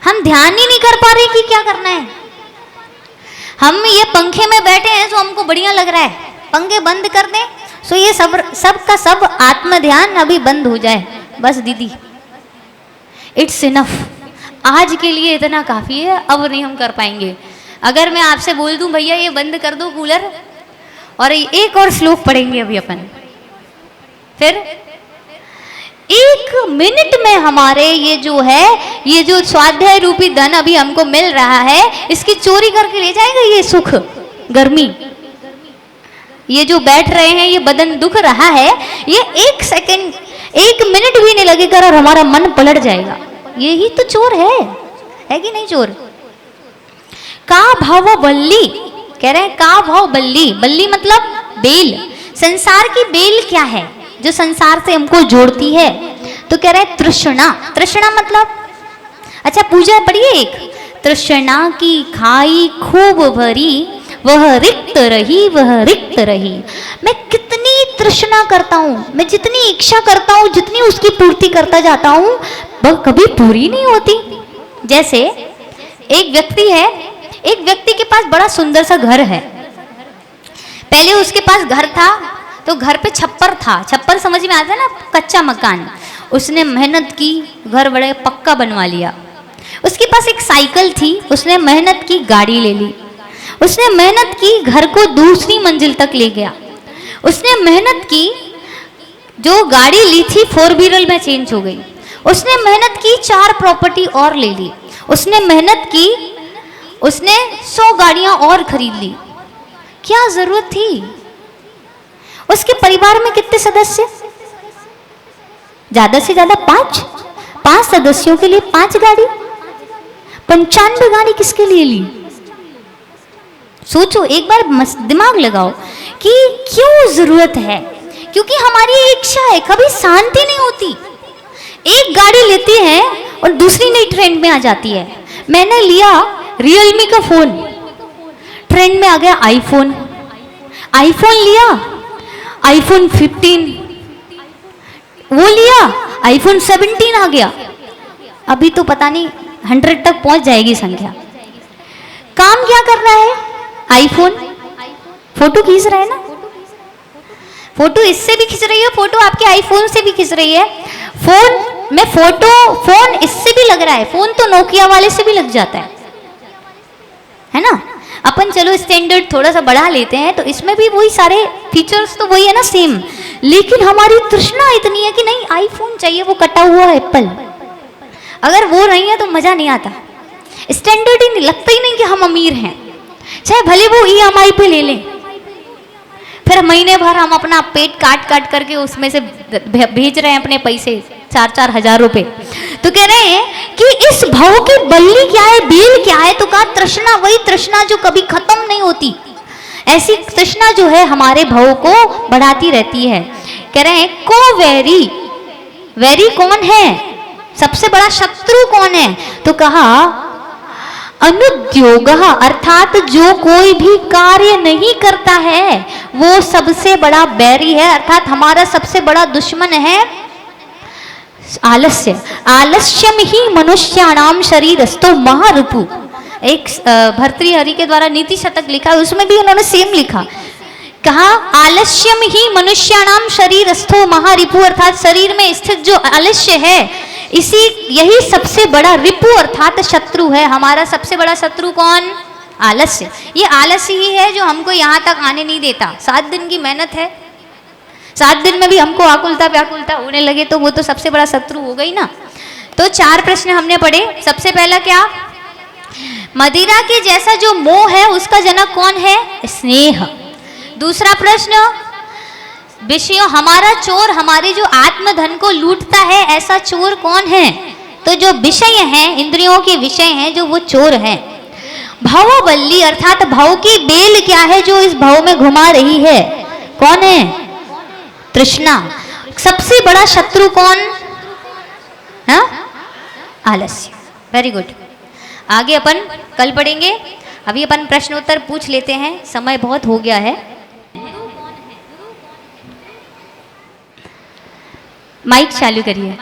हम ध्यान ही नहीं कर पा रहे कि क्या करना है। हम ये पंखे में बैठे हैं तो हमको बढ़िया लग रहा है, पंखे बंद कर दें तो ये सब का सब आत्म ध्यान अभी बंद हो जाए। बस दीदी, इट्स इनफ, आज के लिए इतना काफ़ी है, अब नहीं हम कर पाएंगे। अगर मैं आपसे बोल दूं भैया ये बंद कर दो कूलर, और एक और श्लोक पढ़ेंगे अभी अपन, फिर 1 मिनट में हमारे ये जो स्वाध्याय रूपी धन अभी हमको मिल रहा है, इसकी चोरी करके ले जाएगा ये सुख, गर्मी। ये जो बैठ रहे हैं, ये बदन दुख रहा है, ये 1 सेकंड 1 मिनट भी नहीं लगेगा और हमारा मन पलट जाएगा। यही तो चोर है कि नहीं चोर? का भाव बल्ली, कह रहे हैं का भाव बल्ली। बल्ली मतलब बेल। संसार की बेल क्या है जो संसार से हमको जोड़ती है? तो कह रहे हैं तृष्णा। तृष्णा मतलब, अच्छा पूजा पढ़िए एक, तृष्णा की खाई खूब भरी, वह रिक्त रही, वह रिक्त रही। मैं कितनी तृष्णा करता हूँ, मैं जितनी इच्छा करता हूँ, जितनी उसकी पूर्ति करता जाता हूँ, वह कभी पूरी नहीं होती। जैसे एक व्यक्ति है, एक व्यक्ति के पास बड़ा सुंदर सा घर है। पहले उसके पास घर था तो घर पे छप्पर था। छप्पर समझ में आता है ना, कच्चा मकान। उसने मेहनत की, घर बड़े पक्का बनवा लिया। उसके पास एक साइकिल थी, उसने मेहनत की, गाड़ी ले ली। उसने मेहनत की, घर को दूसरी मंजिल तक ले गया। उसने मेहनत की, जो गाड़ी ली थी 4 व्हीलर में चेंज हो गई। उसने मेहनत की, 4 प्रॉपर्टी और ले ली। उसने मेहनत की, उसने 100 गाड़ियां और खरीद ली। क्या जरूरत थी? उसके परिवार में कितने सदस्य? ज्यादा से ज्यादा 5 सदस्यों के लिए 5 गाड़ी। 95 गाड़ी किसके लिए ली? सोचो एक बार, दिमाग लगाओ कि क्यों जरूरत है। क्योंकि हमारी इच्छा है, कभी शांति नहीं होती। एक गाड़ी लेती है और दूसरी नई ट्रेंड में आ जाती है। मैंने लिया रियलमी का फोन, ट्रेंड में आ गया आईफोन। आईफोन लिया, आईफोन 15 वो लिया, आईफोन 17 आ गया। अभी तो पता नहीं 100 तक पहुंच जाएगी संख्या। काम क्या कर रहा है आईफोन? फोटो खींच रहा है ना। फोटो इससे भी खींच रही है, फोटो आपके आईफोन से भी खींच रही है, फोन में फोन इससे भी लग रहा है, फोन तो नोकिया वाले से भी लग जाता है ना। अपन चलो स्टैंडर्ड थोड़ा सा बढ़ा लेते हैं तो इसमें भी वही सारे फीचर्स तो वही है ना, सेम, लेकिन हमारी तृष्णा इतनी है कि नहीं आईफोन चाहिए, वो कटा हुआ एप्पल, अगर वो नहीं है तो मजा नहीं आता, स्टैंडर्ड ही नहीं लगता, ही नहीं कि हम अमीर हैं, चाहे भले वो EMI पे ले लें, फिर महीने भर हम अपना पेट काट काट करके उसमें से भेज रहे हैं अपने पैसे 4-4 हजार रुपए। तो कह रहे हैं कि इस भव की बल्ली क्या है, बेल क्या है, तो कहा तृष्णा, वही तृष्णा जो कभी खत्म नहीं होती, ऐसी तृष्णा जो है हमारे भव को बढ़ाती रहती है। कह रहे हैं को वैरी, वैरी कौन है, सबसे बड़ा शत्रु कौन है, तो कहा अनुद्योग, अर्थात जो कोई भी कार्य नहीं करता है वो सबसे बड़ा बैरी है, अर्थात हमारा सबसे बड़ा दुश्मन है आलस्य। आलस्यम ही मनुष्याणाम शरीरस्थो महारिपु। एक भर्तृहरि के द्वारा नीति शतक लिखा है, उसमें भी उन्होंने सेम लिखा, कहा आलस्यम ही मनुष्याणाम शरीरस्थो महारिपु, अर्थात शरीर में स्थित जो आलस्य है इसी, यही सबसे बड़ा रिपु अर्थात शत्रु है। हमारा सबसे बड़ा शत्रु कौन, आलस्य। ये आलस्य ही है जो हमको यहाँ तक आने नहीं देता। 7 दिन की मेहनत है, 7 दिन में भी हमको आकुलता व्याकुलता होने लगे तो वो तो सबसे बड़ा शत्रु हो गई ना। तो 4 प्रश्न हमने पढ़े। सबसे पहला क्या, मदिरा के जैसा जो मोह है उसका जनक कौन है, स्नेह। दूसरा प्रश्न, विषयों, हमारा चोर हमारे जो आत्मधन को लूटता है ऐसा चोर कौन है, तो जो विषय हैं, इंद्रियों के विषय हैं, जो वो चोर हैं। भवबल्ली अर्थात भव की बेल क्या है जो इस भव में घुमा रही है, कौन है, तृष्णा। सबसे बड़ा शत्रु कौन, हाँ, आलस्य। Very good. आगे अपन कल पढ़ेंगे, अभी अपन प्रश्नोत्तर पूछ लेते हैं, समय बहुत हो गया है। माइक चालू करिए।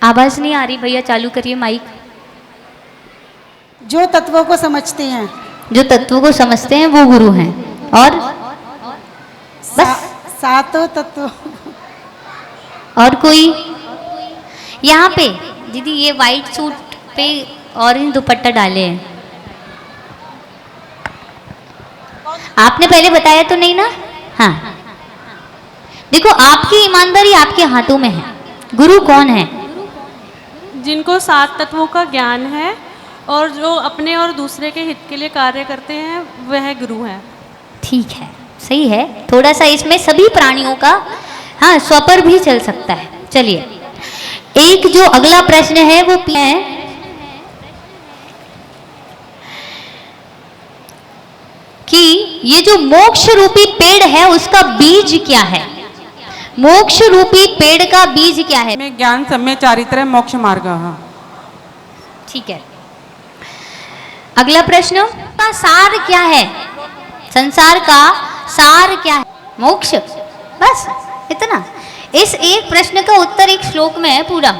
आवाज नहीं आ रही भैया, चालू करिए माइक। जो तत्वों को समझते हैं, जो तत्वों को समझते हैं वो गुरु हैं, और बस सातों तत्व। और कोई यहाँ पे दीदी ये वाइट सूट पे ऑरेंज दुपट्टा डाले हैं, आपने पहले बताया तो नहीं ना। हाँ, देखो आपकी ईमानदारी आपके हाथों में है। गुरु कौन है, जिनको 7 तत्वों का ज्ञान है और जो अपने और दूसरे के हित के लिए कार्य करते हैं वह गुरु है। ठीक है, सही है। थोड़ा सा इसमें सभी प्राणियों का हाँ स्वपर भी चल सकता है। चलिए, एक जो अगला प्रश्न है वो है कि ये जो मोक्ष रूपी पेड़ है उसका बीज क्या है, मोक्ष रूपी पेड़ का बीज क्या है। में ज्ञान सम्य चारित्र मोक्ष मार्ग। ठीक है। अगला प्रश्न का सार क्या है, संसार का सार क्या है, मोक्ष। बस इतना। इस एक प्रश्न का उत्तर एक श्लोक में है पूरा।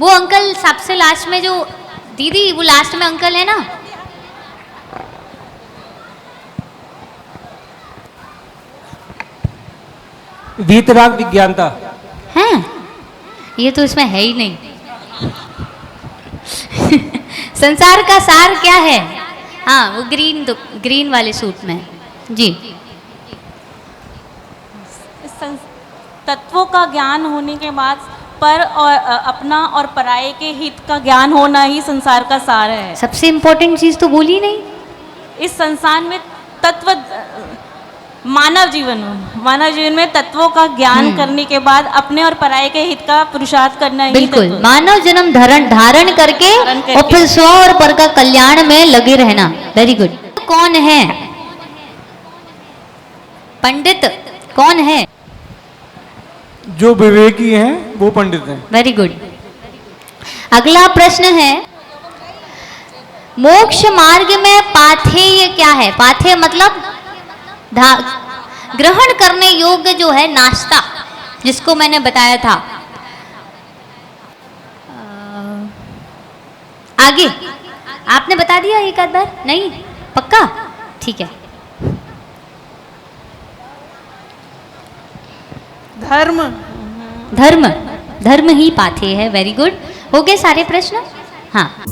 वो अंकल सबसे लास्ट में जो दीदी, वो लास्ट में अंकल है ना, वीतराग विज्ञानता है, ये तो इसमें है ही नहीं। संसार का सार क्या है, हाँ वो ग्रीन वाले सूट में जी। तत्वों का ज्ञान होने के बाद पर और अपना और पराये के हित का ज्ञान होना ही संसार का सार है। सबसे इम्पोर्टेंट चीज तो बोली नहीं। इस संसार में तत्व, मानव जीवन में तत्वों का ज्ञान करने के बाद अपने और पराये के हित का पुरुषार्थ करना ही बिल्कुल मानव जन्म धारण करके और फिर स्व और पर का कल्याण में लगे रहना। Very good. कौन है पंडित, कौन है, जो विवेकी हैं वो पंडित हैं। Very good. अगला प्रश्न है, मोक्ष मार्ग में पाथेय क्या है, पाथेय मतलब ग्रहण करने योग्य जो है नाश्ता, जिसको मैंने बताया था। आगे आपने बता दिया एक आध बार? नहीं, पक्का? ठीक है। धर्म। धर्म, धर्म ही पाथे है। Very good. हो गए सारे प्रश्न? हाँ।